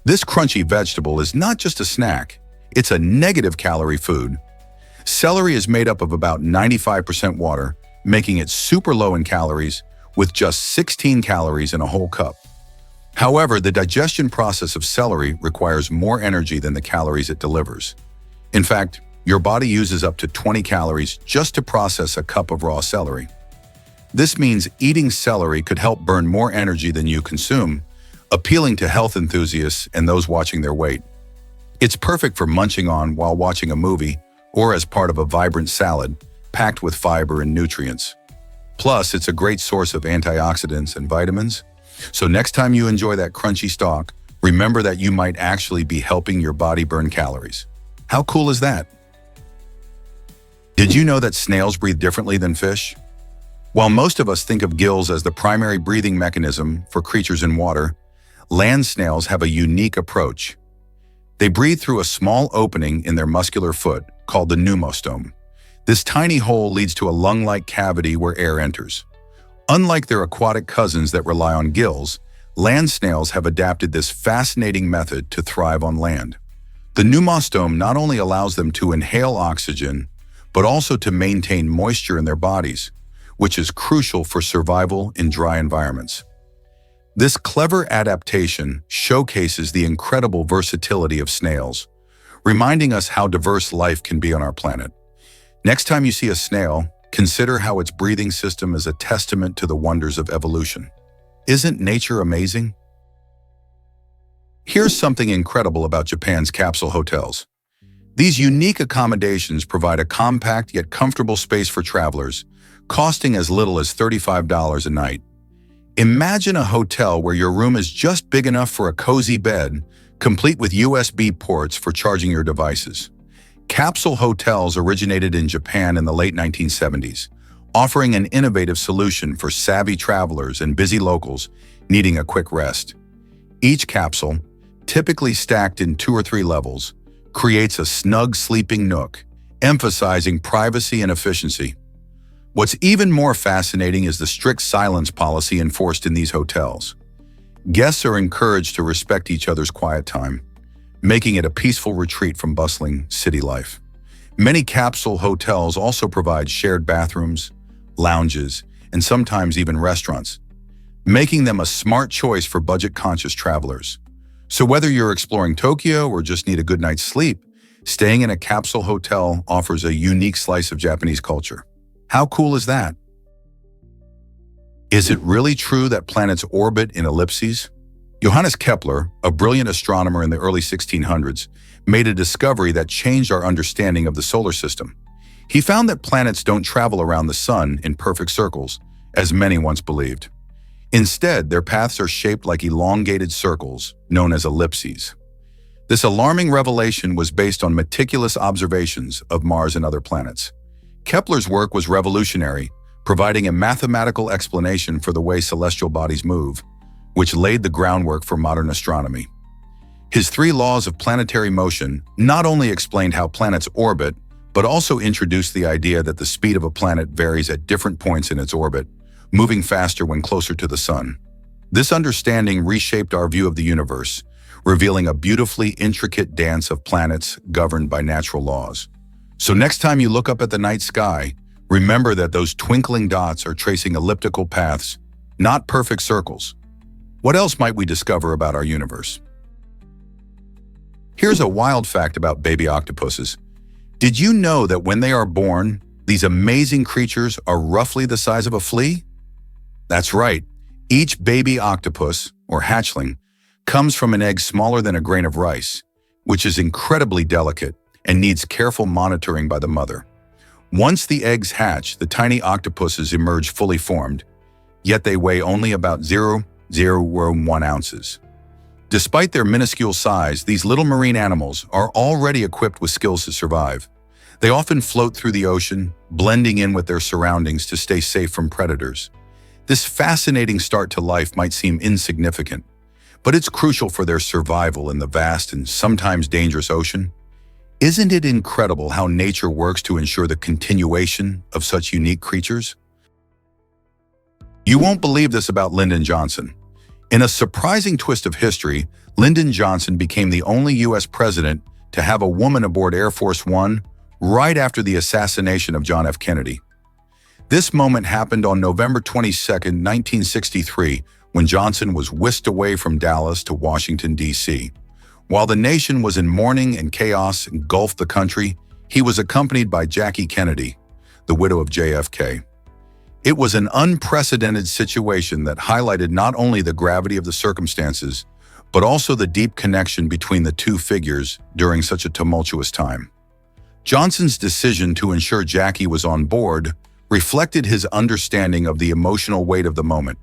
This crunchy vegetable is not just a snack, it's a negative calorie food. Celery is made up of about 95% water, making it super low in calories, with just 16 calories in a whole cup. However, the digestion process of celery requires more energy than the calories it delivers. In fact, your body uses up to 20 calories just to process a cup of raw celery. This means eating celery could help burn more energy than you consume, appealing to health enthusiasts and those watching their weight. It's perfect for munching on while watching a movie or as part of a vibrant salad packed with fiber and nutrients. Plus, it's a great source of antioxidants and vitamins. So next time you enjoy that crunchy stalk, remember that you might actually be helping your body burn calories. How cool is that? Did you know that snails breathe differently than fish? While most of us think of gills as the primary breathing mechanism for creatures in water, land snails have a unique approach. They breathe through a small opening in their muscular foot called the pneumostome. This tiny hole leads to a lung-like cavity where air enters. Unlike their aquatic cousins that rely on gills, land snails have adapted this fascinating method to thrive on land. The pneumostome not only allows them to inhale oxygen, but also to maintain moisture in their bodies, which is crucial for survival in dry environments. This clever adaptation showcases the incredible versatility of snails, reminding us how diverse life can be on our planet. Next time you see a snail, consider how its breathing system is a testament to the wonders of evolution. Isn't nature amazing? Here's something incredible about Japan's capsule hotels. These unique accommodations provide a compact yet comfortable space for travelers, costing as little as $35 a night. Imagine a hotel where your room is just big enough for a cozy bed, complete with USB ports for charging your devices. Capsule hotels originated in Japan in the late 1970s, offering an innovative solution for savvy travelers and busy locals needing a quick rest. Each capsule, typically stacked in 2 or 3 levels, creates a snug sleeping nook, emphasizing privacy and efficiency. What's even more fascinating is the strict silence policy enforced in these hotels. Guests are encouraged to respect each other's quiet time, making it a peaceful retreat from bustling city life. Many capsule hotels also provide shared bathrooms, lounges, and sometimes even restaurants, making them a smart choice for budget-conscious travelers. So whether you're exploring Tokyo or just need a good night's sleep, staying in a capsule hotel offers a unique slice of Japanese culture. How cool is that? Is it really true that planets orbit in ellipses? Johannes Kepler, a brilliant astronomer in the early 1600s, made a discovery that changed our understanding of the solar system. He found that planets don't travel around the sun in perfect circles, as many once believed. Instead, their paths are shaped like elongated circles, known as ellipses. This alarming revelation was based on meticulous observations of Mars and other planets. Kepler's work was revolutionary, providing a mathematical explanation for the way celestial bodies move, which laid the groundwork for modern astronomy. His 3 laws of planetary motion not only explained how planets orbit, but also introduced the idea that the speed of a planet varies at different points in its orbit, moving faster when closer to the sun. This understanding reshaped our view of the universe, revealing a beautifully intricate dance of planets governed by natural laws. So next time you look up at the night sky, remember that those twinkling dots are tracing elliptical paths, not perfect circles. What else might we discover about our universe? Here's a wild fact about baby octopuses. Did you know that when they are born, these amazing creatures are roughly the size of a flea? That's right. Each baby octopus, or hatchling, comes from an egg smaller than a grain of rice, which is incredibly delicate and needs careful monitoring by the mother. Once the eggs hatch, the tiny octopuses emerge fully formed, yet they weigh only about 0.001 ounces. Despite their minuscule size, these little marine animals are already equipped with skills to survive. They often float through the ocean, blending in with their surroundings to stay safe from predators. This fascinating start to life might seem insignificant, but it's crucial for their survival in the vast and sometimes dangerous ocean. Isn't it incredible how nature works to ensure the continuation of such unique creatures? You won't believe this about Lyndon Johnson. In a surprising twist of history, Lyndon Johnson became the only U.S. president to have a woman aboard Air Force One right after the assassination of John F. Kennedy. This moment happened on November 22, 1963, when Johnson was whisked away from Dallas to Washington, D.C. While the nation was in mourning and chaos engulfed the country, he was accompanied by Jackie Kennedy, the widow of JFK. It was an unprecedented situation that highlighted not only the gravity of the circumstances, but also the deep connection between the two figures during such a tumultuous time. Johnson's decision to ensure Jackie was on board reflected his understanding of the emotional weight of the moment.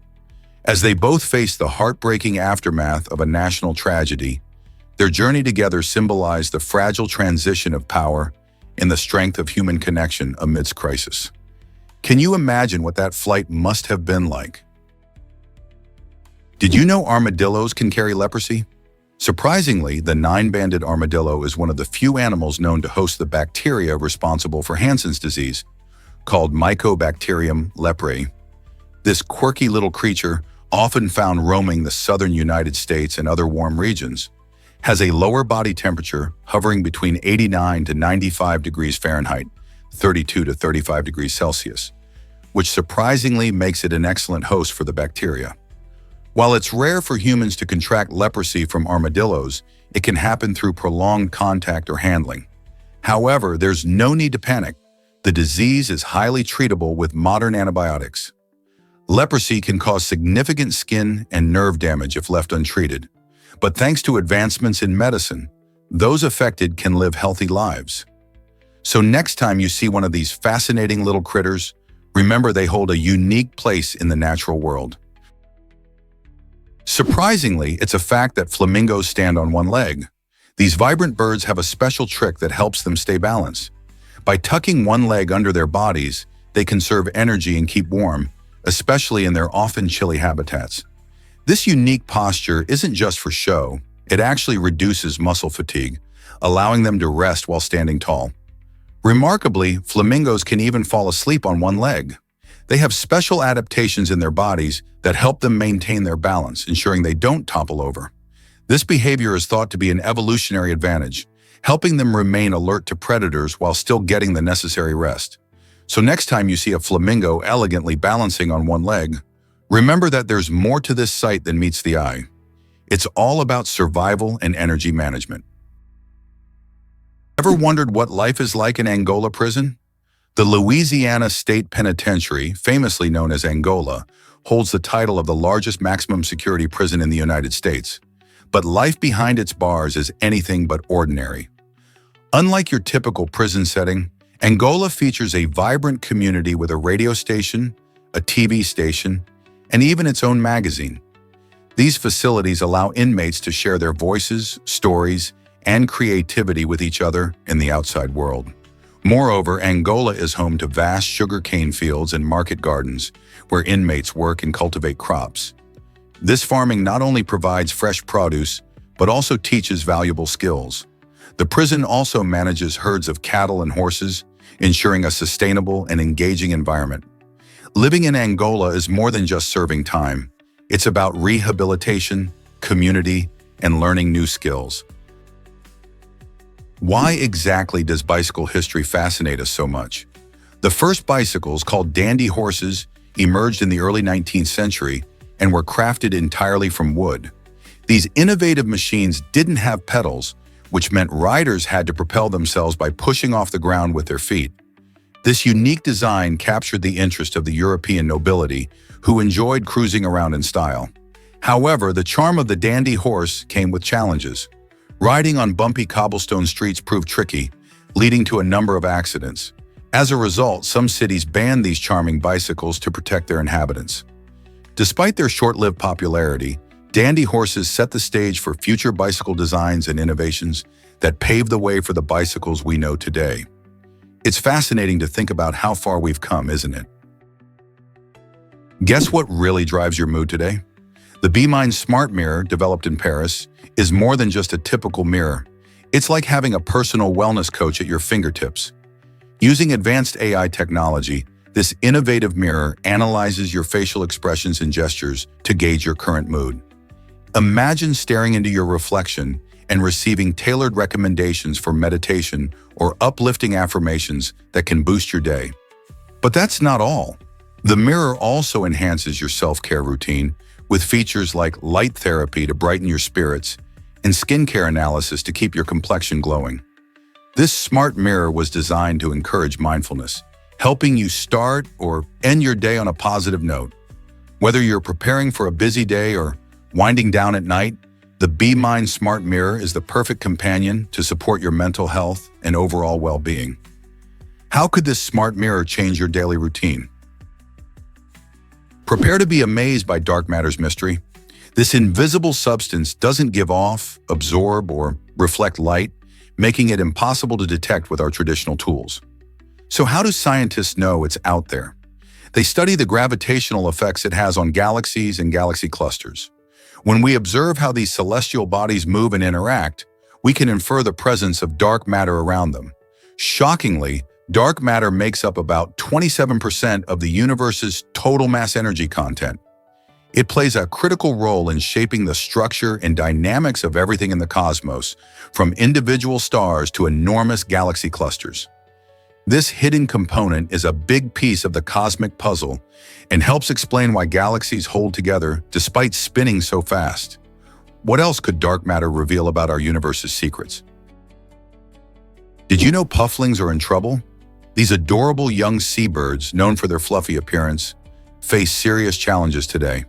As they both faced the heartbreaking aftermath of a national tragedy, their journey together symbolized the fragile transition of power and the strength of human connection amidst crisis. Can you imagine what that flight must have been like? Did you know armadillos can carry leprosy? Surprisingly, the nine-banded armadillo is one of the few animals known to host the bacteria responsible for Hansen's disease, called Mycobacterium leprae. This quirky little creature, often found roaming the southern United States and other warm regions, has a lower body temperature hovering between 89 to 95 degrees Fahrenheit, 32 to 35 degrees Celsius, which surprisingly makes it an excellent host for the bacteria. While it's rare for humans to contract leprosy from armadillos, it can happen through prolonged contact or handling. However, there's no need to panic. The disease is highly treatable with modern antibiotics. Leprosy can cause significant skin and nerve damage if left untreated, but thanks to advancements in medicine, those affected can live healthy lives. So next time you see one of these fascinating little critters, remember they hold a unique place in the natural world. Surprisingly, it's a fact that flamingos stand on one leg. These vibrant birds have a special trick that helps them stay balanced. By tucking one leg under their bodies, they conserve energy and keep warm, especially in their often chilly habitats. This unique posture isn't just for show, it actually reduces muscle fatigue, allowing them to rest while standing tall. Remarkably, flamingos can even fall asleep on one leg. They have special adaptations in their bodies that help them maintain their balance, ensuring they don't topple over. This behavior is thought to be an evolutionary advantage, helping them remain alert to predators while still getting the necessary rest. So next time you see a flamingo elegantly balancing on one leg, remember that there's more to this sight than meets the eye. It's all about survival and energy management. Ever wondered what life is like in Angola prison? The Louisiana State Penitentiary, famously known as Angola, holds the title of the largest maximum security prison in the United States. But life behind its bars is anything but ordinary. Unlike your typical prison setting, Angola features a vibrant community with a radio station, a TV station, and even its own magazine. These facilities allow inmates to share their voices, stories, and creativity with each other in the outside world. Moreover, Angola is home to vast sugarcane fields and market gardens where inmates work and cultivate crops. This farming not only provides fresh produce, but also teaches valuable skills. The prison also manages herds of cattle and horses, ensuring a sustainable and engaging environment. Living in Angola is more than just serving time. It's about rehabilitation, community, and learning new skills. Why exactly does bicycle history fascinate us so much? The first bicycles, called dandy horses, emerged in the early 19th century and were crafted entirely from wood. These innovative machines didn't have pedals, which meant riders had to propel themselves by pushing off the ground with their feet. This unique design captured the interest of the European nobility, who enjoyed cruising around in style. However, the charm of the dandy horse came with challenges. Riding on bumpy cobblestone streets proved tricky, leading to a number of accidents. As a result, some cities banned these charming bicycles to protect their inhabitants. Despite their short-lived popularity, dandy horses set the stage for future bicycle designs and innovations that paved the way for the bicycles we know today. It's fascinating to think about how far we've come, isn't it? Guess what really drives your mood today? The BeMind Smart Mirror, developed in Paris, is more than just a typical mirror. It's like having a personal wellness coach at your fingertips. Using advanced AI technology, This innovative mirror analyzes your facial expressions and gestures to gauge your current mood. Imagine staring into your reflection and receiving tailored recommendations for meditation or uplifting affirmations that can boost your day. But that's not all. The mirror also enhances your self-care routine with features like light therapy to brighten your spirits and skincare analysis to keep your complexion glowing. This smart mirror was designed to encourage mindfulness, helping you start or end your day on a positive note. Whether you're preparing for a busy day or winding down at night, the Be Mind Smart Mirror is the perfect companion to support your mental health and overall well-being. How could this smart mirror change your daily routine? Prepare to be amazed by dark matter's mystery. This invisible substance doesn't give off, absorb, or reflect light, making it impossible to detect with our traditional tools. So how do scientists know it's out there? They study the gravitational effects it has on galaxies and galaxy clusters. When we observe how these celestial bodies move and interact, we can infer the presence of dark matter around them. Shockingly, dark matter makes up about 27% of the universe's total mass energy content. It plays a critical role in shaping the structure and dynamics of everything in the cosmos, from individual stars to enormous galaxy clusters. This hidden component is a big piece of the cosmic puzzle and helps explain why galaxies hold together despite spinning so fast. What else could dark matter reveal about our universe's secrets? Did you know pufflings are in trouble? These adorable young seabirds, known for their fluffy appearance, face serious challenges today.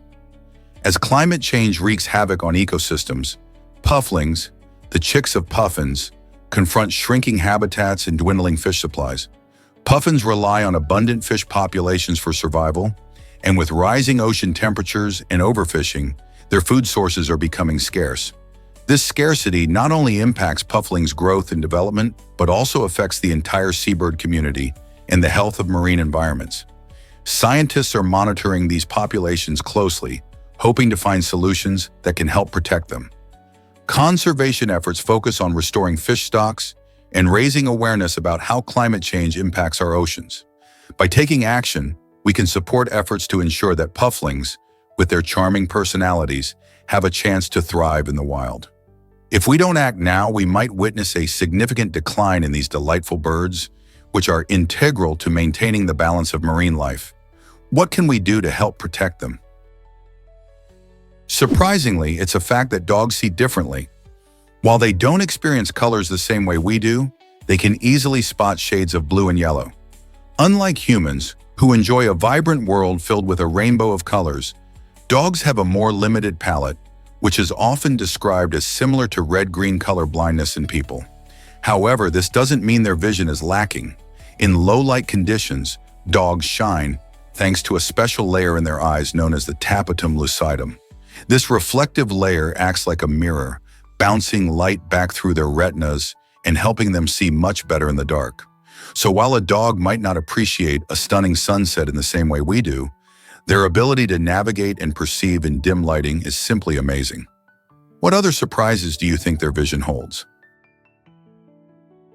As climate change wreaks havoc on ecosystems, pufflings, the chicks of puffins, confront shrinking habitats and dwindling fish supplies. Puffins rely on abundant fish populations for survival, and with rising ocean temperatures and overfishing, their food sources are becoming scarce. This scarcity not only impacts pufflings' growth and development, but also affects the entire seabird community and the health of marine environments. Scientists are monitoring these populations closely, hoping to find solutions that can help protect them. Conservation efforts focus on restoring fish stocks and raising awareness about how climate change impacts our oceans. By taking action, we can support efforts to ensure that pufflings, with their charming personalities, have a chance to thrive in the wild. If we don't act now, we might witness a significant decline in these delightful birds, which are integral to maintaining the balance of marine life. What can we do to help protect them? Surprisingly, it's a fact that dogs see differently. While they don't experience colors the same way we do, they can easily spot shades of blue and yellow. Unlike humans, who enjoy a vibrant world filled with a rainbow of colors, dogs have a more limited palette, which is often described as similar to red-green color blindness in people. However, this doesn't mean their vision is lacking. In low-light conditions, dogs shine thanks to a special layer in their eyes known as the tapetum lucidum. This reflective layer acts like a mirror, bouncing light back through their retinas and helping them see much better in the dark. So while a dog might not appreciate a stunning sunset in the same way we do, their ability to navigate and perceive in dim lighting is simply amazing. What other surprises do you think their vision holds?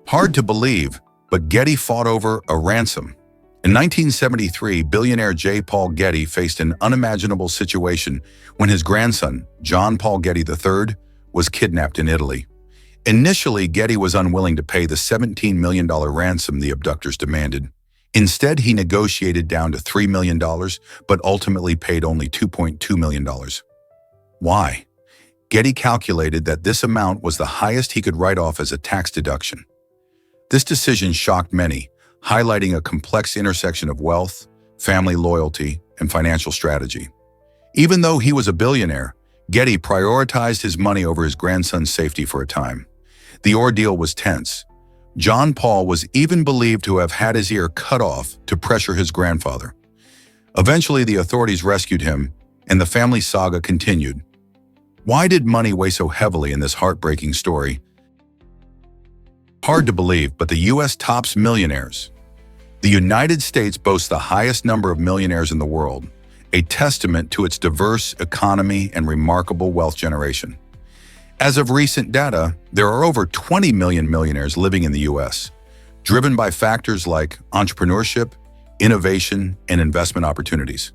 Hard to believe, but Getty fought over a ransom. In 1973, billionaire J. Paul Getty faced an unimaginable situation when his grandson, John Paul Getty III, was kidnapped in Italy. Initially, Getty was unwilling to pay the $17 million ransom the abductors demanded. Instead, he negotiated down to $3 million, but ultimately paid only $2.2 million. Why? Getty calculated that this amount was the highest he could write off as a tax deduction. This decision shocked many, highlighting a complex intersection of wealth, family loyalty, and financial strategy. Even though he was a billionaire, Getty prioritized his money over his grandson's safety for a time. The ordeal was tense. John Paul was even believed to have had his ear cut off to pressure his grandfather. Eventually, the authorities rescued him, and the family saga continued. Why did money weigh so heavily in this heartbreaking story? Hard to believe, but the U.S. tops millionaires. The United States boasts the highest number of millionaires in the world, a testament to its diverse economy and remarkable wealth generation. As of recent data, there are over 20 million millionaires living in the U.S., driven by factors like entrepreneurship, innovation, and investment opportunities.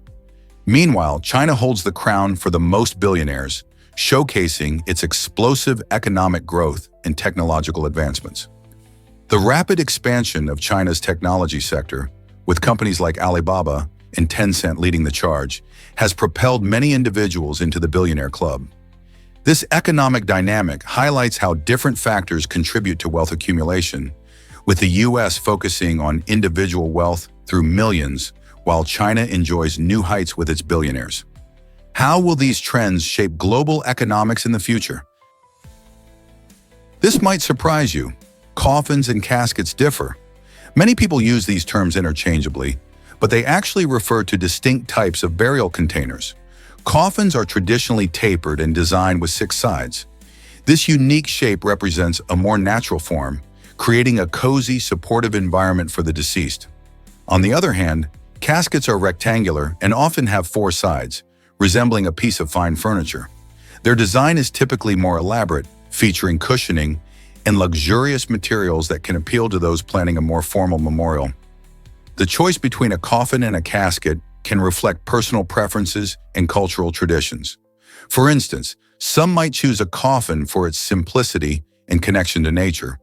Meanwhile, China holds the crown for the most billionaires, showcasing its explosive economic growth and technological advancements. The rapid expansion of China's technology sector, with companies like Alibaba and Tencent leading the charge, has propelled many individuals into the billionaire club. This economic dynamic highlights how different factors contribute to wealth accumulation, with the U.S. focusing on individual wealth through millions, while China enjoys new heights with its billionaires. How will these trends shape global economics in the future? This might surprise you. Coffins and caskets differ. Many people use these terms interchangeably, but they actually refer to distinct types of burial containers. Coffins are traditionally tapered and designed with 6 sides. This unique shape represents a more natural form, creating a cozy, supportive environment for the deceased. On the other hand, caskets are rectangular and often have 4 sides, resembling a piece of fine furniture. Their design is typically more elaborate, featuring cushioning and luxurious materials that can appeal to those planning a more formal memorial. The choice between a coffin and a casket can reflect personal preferences and cultural traditions. For instance, some might choose a coffin for its simplicity and connection to nature,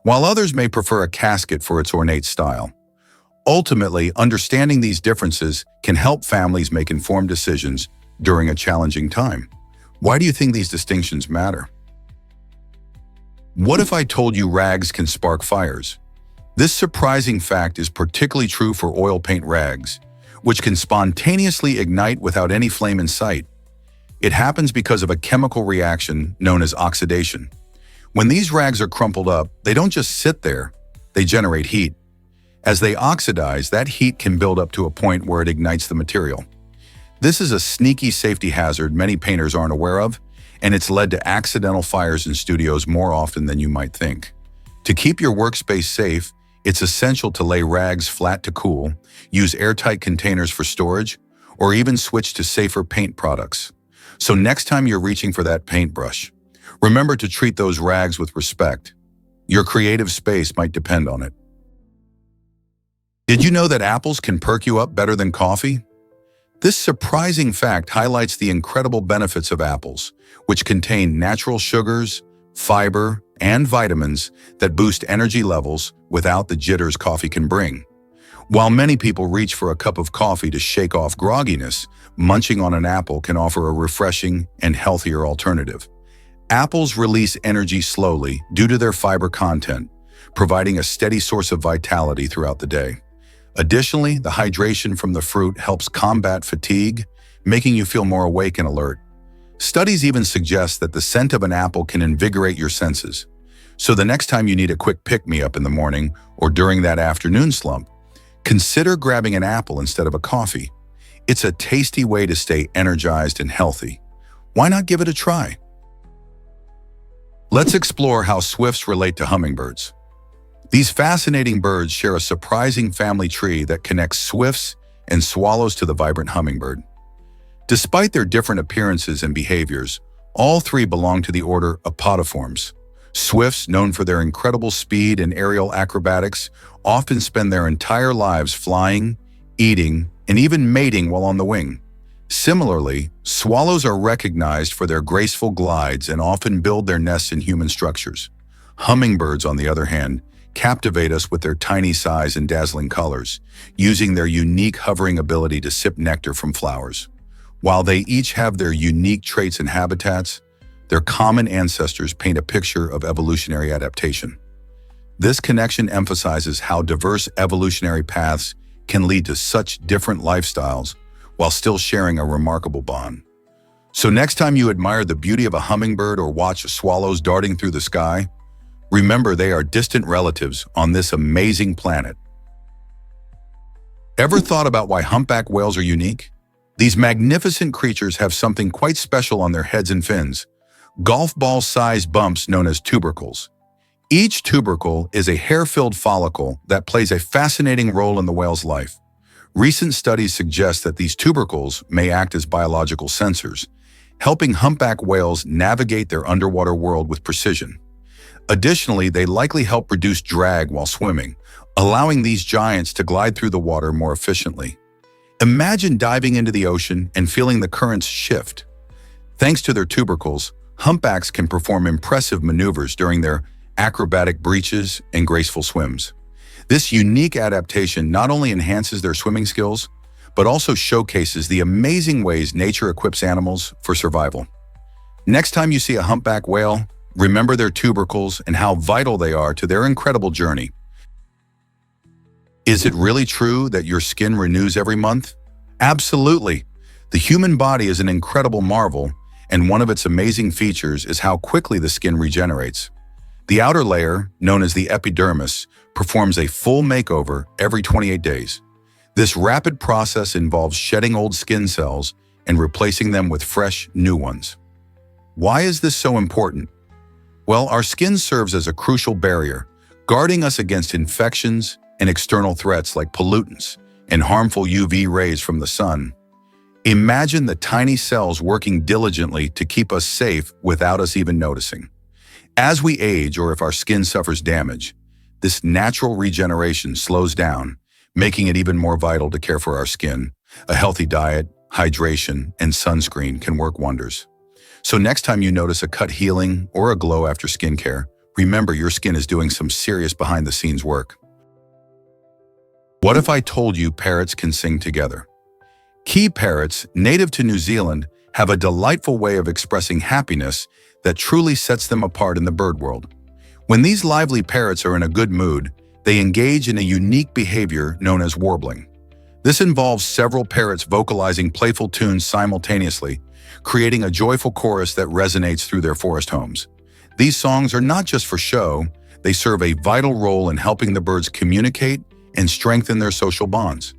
while others may prefer a casket for its ornate style. Ultimately, understanding these differences can help families make informed decisions during a challenging time. Why do you think these distinctions matter? What if I told you rags can spark fires? This surprising fact is particularly true for oil paint rags, which can spontaneously ignite without any flame in sight. It happens because of a chemical reaction known as oxidation. When these rags are crumpled up, they don't just sit there, they generate heat. As they oxidize, that heat can build up to a point where it ignites the material. This is a sneaky safety hazard many painters aren't aware of, and it's led to accidental fires in studios more often than you might think. To keep your workspace safe, it's essential to lay rags flat to cool, use airtight containers for storage, or even switch to safer paint products. So next time you're reaching for that paintbrush, remember to treat those rags with respect. Your creative space might depend on it. Did you know that apples can perk you up better than coffee? This surprising fact highlights the incredible benefits of apples, which contain natural sugars, fiber, and vitamins that boost energy levels without the jitters coffee can bring. While many people reach for a cup of coffee to shake off grogginess, munching on an apple can offer a refreshing and healthier alternative. Apples release energy slowly due to their fiber content, providing a steady source of vitality throughout the day. Additionally, the hydration from the fruit helps combat fatigue, making you feel more awake and alert. Studies even suggest that the scent of an apple can invigorate your senses. So the next time you need a quick pick-me-up in the morning or during that afternoon slump, consider grabbing an apple instead of a coffee. It's a tasty way to stay energized and healthy. Why not give it a try? Let's explore how swifts relate to hummingbirds. These fascinating birds share a surprising family tree that connects swifts and swallows to the vibrant hummingbird. Despite their different appearances and behaviors, all 3 belong to the order Apodiformes. Swifts, known for their incredible speed and aerial acrobatics, often spend their entire lives flying, eating, and even mating while on the wing. Similarly, swallows are recognized for their graceful glides and often build their nests in human structures. Hummingbirds, on the other hand, captivate us with their tiny size and dazzling colors, using their unique hovering ability to sip nectar from flowers. While they each have their unique traits and habitats, their common ancestors paint a picture of evolutionary adaptation. This connection emphasizes how diverse evolutionary paths can lead to such different lifestyles while still sharing a remarkable bond. So next time you admire the beauty of a hummingbird or watch swallows darting through the sky, remember they are distant relatives on this amazing planet. Ever thought about why humpback whales are unique? These magnificent creatures have something quite special on their heads and fins, golf ball-sized bumps known as tubercles. Each tubercle is a hair-filled follicle that plays a fascinating role in the whale's life. Recent studies suggest that these tubercles may act as biological sensors, helping humpback whales navigate their underwater world with precision. Additionally, they likely help reduce drag while swimming, allowing these giants to glide through the water more efficiently. Imagine diving into the ocean and feeling the currents shift. Thanks to their tubercles, humpbacks can perform impressive maneuvers during their acrobatic breaches and graceful swims. This unique adaptation not only enhances their swimming skills, but also showcases the amazing ways nature equips animals for survival. Next time you see a humpback whale, remember their tubercles and how vital they are to their incredible journey. Is it really true that your skin renews every month? Absolutely. The human body is an incredible marvel, and one of its amazing features is how quickly the skin regenerates. The outer layer, known as the epidermis, performs a full makeover every 28 days. This rapid process involves shedding old skin cells and replacing them with fresh, new ones. Why is this so important? Well, our skin serves as a crucial barrier, guarding us against infections and external threats like pollutants and harmful UV rays from the sun. Imagine the tiny cells working diligently to keep us safe without us even noticing. As we age or if our skin suffers damage, this natural regeneration slows down, making it even more vital to care for our skin. A healthy diet, hydration, and sunscreen can work wonders. So next time you notice a cut healing or a glow after skincare, remember your skin is doing some serious behind-the-scenes work. What if I told you parrots can sing together? Key parrots, native to New Zealand, have a delightful way of expressing happiness that truly sets them apart in the bird world. When these lively parrots are in a good mood, they engage in a unique behavior known as warbling. This involves several parrots vocalizing playful tunes simultaneously, creating a joyful chorus that resonates through their forest homes. These songs are not just for show, they serve a vital role in helping the birds communicate and strengthen their social bonds.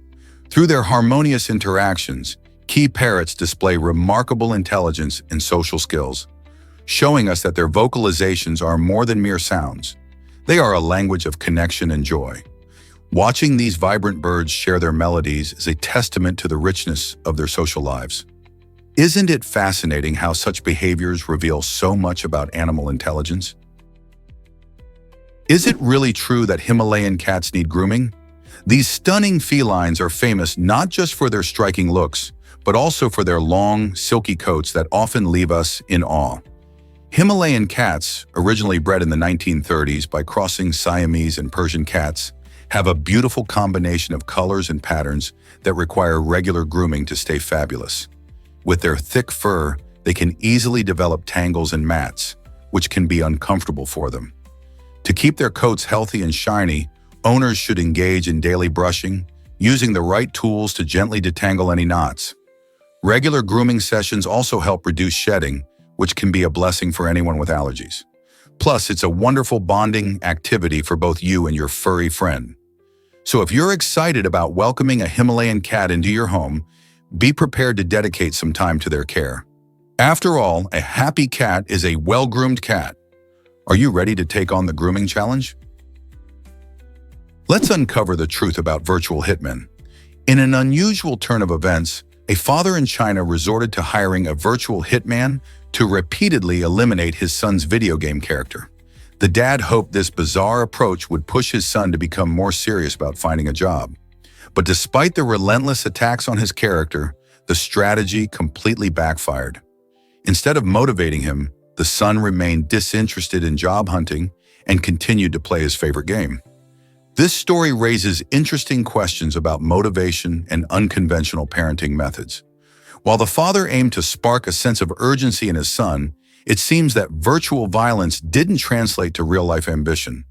Through their harmonious interactions, key parrots display remarkable intelligence and social skills, showing us that their vocalizations are more than mere sounds. They are a language of connection and joy. Watching these vibrant birds share their melodies is a testament to the richness of their social lives. Isn't it fascinating how such behaviors reveal so much about animal intelligence? Is it really true that Himalayan cats need grooming? These stunning felines are famous not just for their striking looks, but also for their long, silky coats that often leave us in awe. Himalayan cats, originally bred in the 1930s by crossing Siamese and Persian cats, have a beautiful combination of colors and patterns that require regular grooming to stay fabulous. With their thick fur, they can easily develop tangles and mats, which can be uncomfortable for them. To keep their coats healthy and shiny, owners should engage in daily brushing, using the right tools to gently detangle any knots. Regular grooming sessions also help reduce shedding, which can be a blessing for anyone with allergies. Plus, it's a wonderful bonding activity for both you and your furry friend. So if you're excited about welcoming a Himalayan cat into your home, be prepared to dedicate some time to their care. After all, a happy cat is a well-groomed cat. Are you ready to take on the grooming challenge? Let's uncover the truth about virtual hitmen. In an unusual turn of events, a father in China resorted to hiring a virtual hitman to repeatedly eliminate his son's video game character. The dad hoped this bizarre approach would push his son to become more serious about finding a job. But despite the relentless attacks on his character, the strategy completely backfired. Instead of motivating him, the son remained disinterested in job hunting and continued to play his favorite game. This story raises interesting questions about motivation and unconventional parenting methods. While the father aimed to spark a sense of urgency in his son, it seems that virtual violence didn't translate to real-life ambition.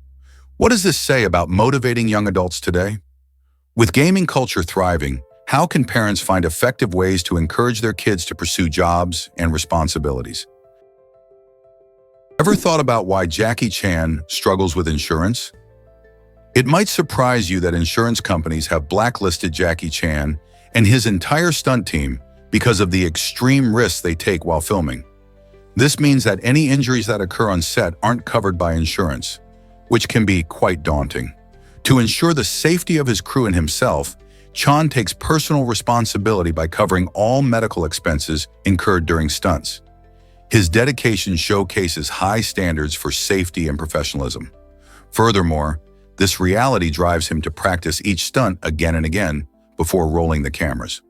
What does this say about motivating young adults today? With gaming culture thriving, how can parents find effective ways to encourage their kids to pursue jobs and responsibilities? Ever thought about why Jackie Chan struggles with insurance? It might surprise you that insurance companies have blacklisted Jackie Chan and his entire stunt team because of the extreme risks they take while filming. This means that any injuries that occur on set aren't covered by insurance, which can be quite daunting. To ensure the safety of his crew and himself, Chan takes personal responsibility by covering all medical expenses incurred during stunts. His dedication showcases high standards for safety and professionalism. Furthermore, this reality drives him to practice each stunt again and again before rolling the cameras.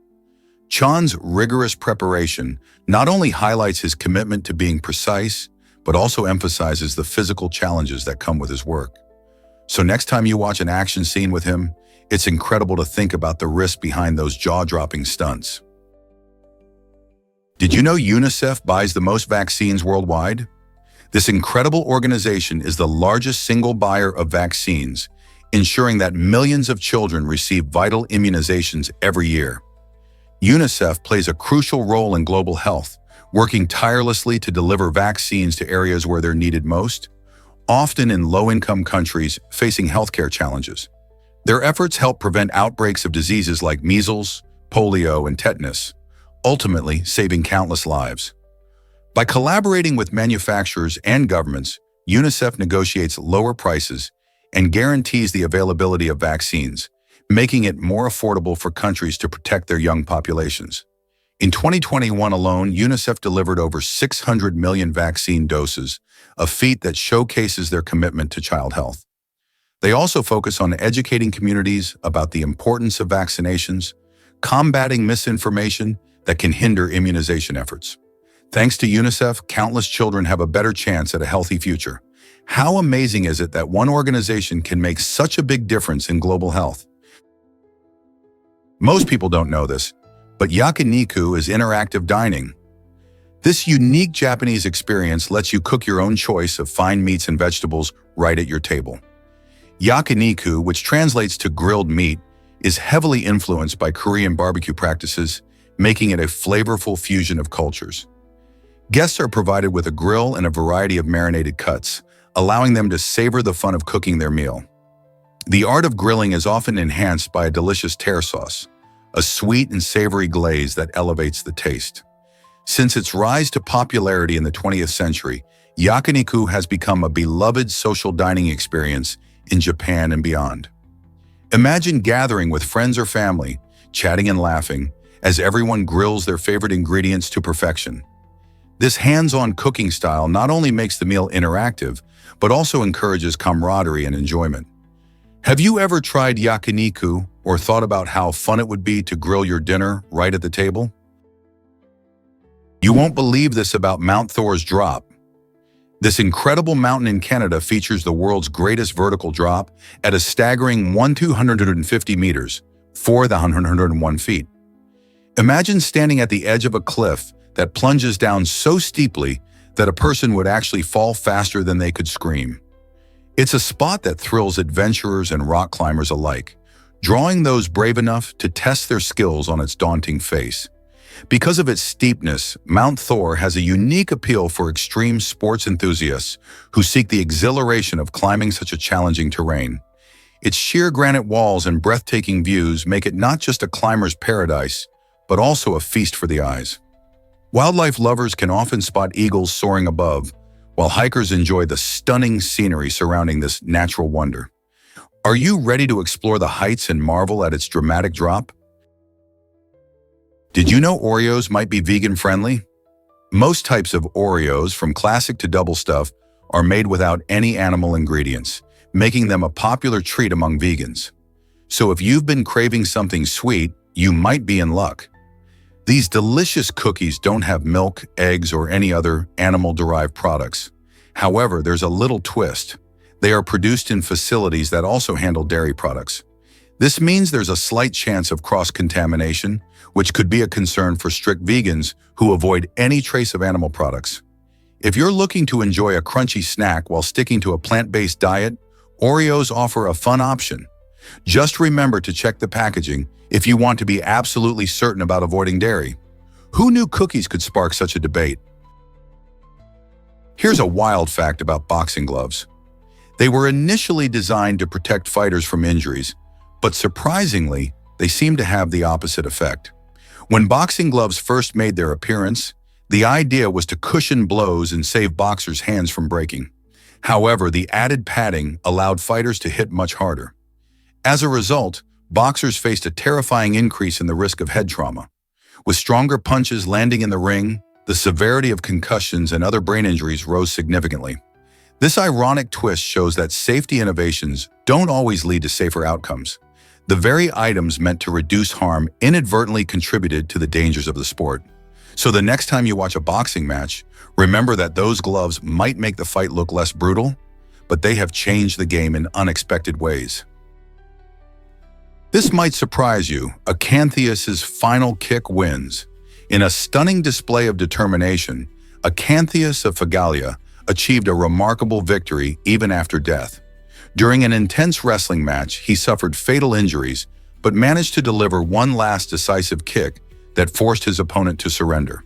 Chan's rigorous preparation not only highlights his commitment to being precise, but also emphasizes the physical challenges that come with his work. So next time you watch an action scene with him, it's incredible to think about the risk behind those jaw-dropping stunts. Did you know UNICEF buys the most vaccines worldwide? This incredible organization is the largest single buyer of vaccines, ensuring that millions of children receive vital immunizations every year. UNICEF plays a crucial role in global health, working tirelessly to deliver vaccines to areas where they're needed most, often in low-income countries facing healthcare challenges. Their efforts help prevent outbreaks of diseases like measles, polio, and tetanus, ultimately saving countless lives. By collaborating with manufacturers and governments, UNICEF negotiates lower prices and guarantees the availability of vaccines, making it more affordable for countries to protect their young populations. In 2021 alone, UNICEF delivered over 600 million vaccine doses, a feat that showcases their commitment to child health. They also focus on educating communities about the importance of vaccinations, combating misinformation that can hinder immunization efforts. Thanks to UNICEF, countless children have a better chance at a healthy future. How amazing is it that one organization can make such a big difference in global health? Most people don't know this, but yakiniku is interactive dining. This unique Japanese experience lets you cook your own choice of fine meats and vegetables right at your table. Yakiniku, which translates to grilled meat, is heavily influenced by Korean barbecue practices, making it a flavorful fusion of cultures. Guests are provided with a grill and a variety of marinated cuts, allowing them to savor the fun of cooking their meal. The art of grilling is often enhanced by a delicious tare sauce, a sweet and savory glaze that elevates the taste. Since its rise to popularity in the 20th century, yakiniku has become a beloved social dining experience in Japan and beyond. Imagine gathering with friends or family, chatting and laughing, as everyone grills their favorite ingredients to perfection. This hands-on cooking style not only makes the meal interactive, but also encourages camaraderie and enjoyment. Have you ever tried yakiniku or thought about how fun it would be to grill your dinner right at the table? You won't believe this about Mount Thor's drop. This incredible mountain in Canada features the world's greatest vertical drop at a staggering 1,250 meters, 4,101 feet. Imagine standing at the edge of a cliff that plunges down so steeply that a person would actually fall faster than they could scream. It's a spot that thrills adventurers and rock climbers alike, drawing those brave enough to test their skills on its daunting face. Because of its steepness, Mount Thor has a unique appeal for extreme sports enthusiasts who seek the exhilaration of climbing such a challenging terrain. Its sheer granite walls and breathtaking views make it not just a climber's paradise, but also a feast for the eyes. Wildlife lovers can often spot eagles soaring above, while hikers enjoy the stunning scenery surrounding this natural wonder. Are you ready to explore the heights and marvel at its dramatic drop? Did you know Oreos might be vegan-friendly? Most types of Oreos, from classic to double stuff, are made without any animal ingredients, making them a popular treat among vegans. So if you've been craving something sweet, you might be in luck. These delicious cookies don't have milk, eggs, or any other animal-derived products. However, there's a little twist. They are produced in facilities that also handle dairy products. This means there's a slight chance of cross-contamination, which could be a concern for strict vegans who avoid any trace of animal products. If you're looking to enjoy a crunchy snack while sticking to a plant-based diet, Oreos offer a fun option. Just remember to check the packaging if you want to be absolutely certain about avoiding dairy. Who knew cookies could spark such a debate? Here's a wild fact about boxing gloves. They were initially designed to protect fighters from injuries, but surprisingly, they seem to have the opposite effect. When boxing gloves first made their appearance, the idea was to cushion blows and save boxers' hands from breaking. However, the added padding allowed fighters to hit much harder. As a result, boxers faced a terrifying increase in the risk of head trauma. With stronger punches landing in the ring, the severity of concussions and other brain injuries rose significantly. This ironic twist shows that safety innovations don't always lead to safer outcomes. The very items meant to reduce harm inadvertently contributed to the dangers of the sport. So the next time you watch a boxing match, remember that those gloves might make the fight look less brutal, but they have changed the game in unexpected ways. This might surprise you. Acanthius' final kick wins. In a stunning display of determination, Acanthius of Phagalia achieved a remarkable victory even after death. During an intense wrestling match, he suffered fatal injuries, but managed to deliver one last decisive kick that forced his opponent to surrender.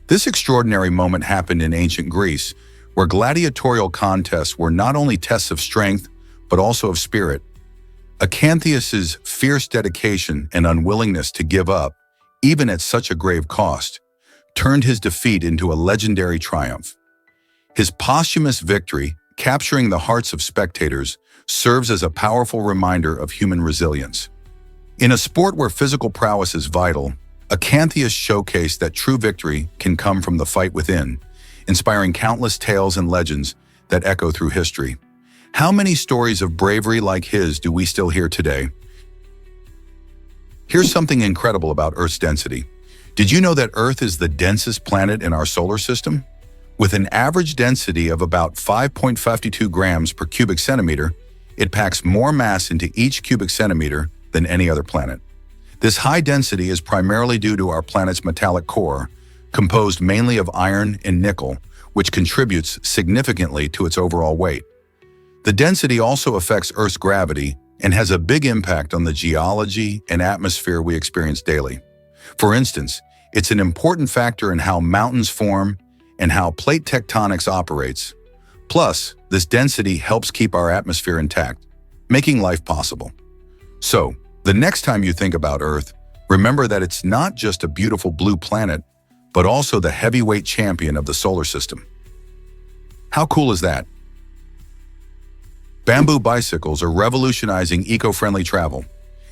This extraordinary moment happened in ancient Greece, where gladiatorial contests were not only tests of strength, but also of spirit. Acanthius' fierce dedication and unwillingness to give up, even at such a grave cost, turned his defeat into a legendary triumph. His posthumous victory, capturing the hearts of spectators, serves as a powerful reminder of human resilience. In a sport where physical prowess is vital, Acanthius showcased that true victory can come from the fight within, inspiring countless tales and legends that echo through history. How many stories of bravery like his do we still hear today? Here's something incredible about Earth's density. Did you know that Earth is the densest planet in our solar system? With an average density of about 5.52 grams per cubic centimeter, it packs more mass into each cubic centimeter than any other planet. This high density is primarily due to our planet's metallic core, composed mainly of iron and nickel, which contributes significantly to its overall weight. The density also affects Earth's gravity and has a big impact on the geology and atmosphere we experience daily. For instance, it's an important factor in how mountains form and how plate tectonics operates. Plus, this density helps keep our atmosphere intact, making life possible. So, the next time you think about Earth, remember that it's not just a beautiful blue planet, but also the heavyweight champion of the solar system. How cool is that? Bamboo bicycles are revolutionizing eco-friendly travel.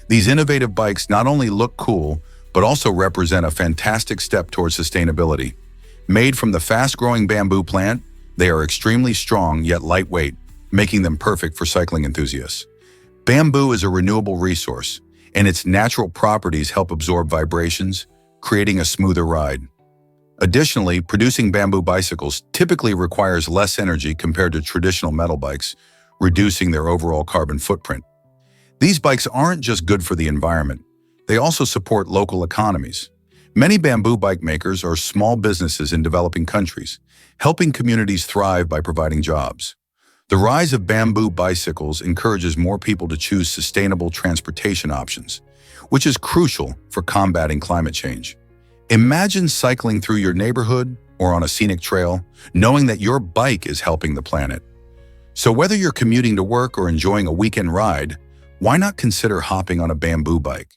These innovative bikes not only look cool, but also represent a fantastic step towards sustainability. Made from the fast-growing bamboo plant, they are extremely strong yet lightweight, making them perfect for cycling enthusiasts. Bamboo is a renewable resource, and its natural properties help absorb vibrations, creating a smoother ride. Additionally, producing bamboo bicycles typically requires less energy compared to traditional metal bikes, reducing their overall carbon footprint. These bikes aren't just good for the environment, they also support local economies. Many bamboo bike makers are small businesses in developing countries, helping communities thrive by providing jobs. The rise of bamboo bicycles encourages more people to choose sustainable transportation options, which is crucial for combating climate change. Imagine cycling through your neighborhood or on a scenic trail, knowing that your bike is helping the planet. So whether you're commuting to work or enjoying a weekend ride, why not consider hopping on a bamboo bike?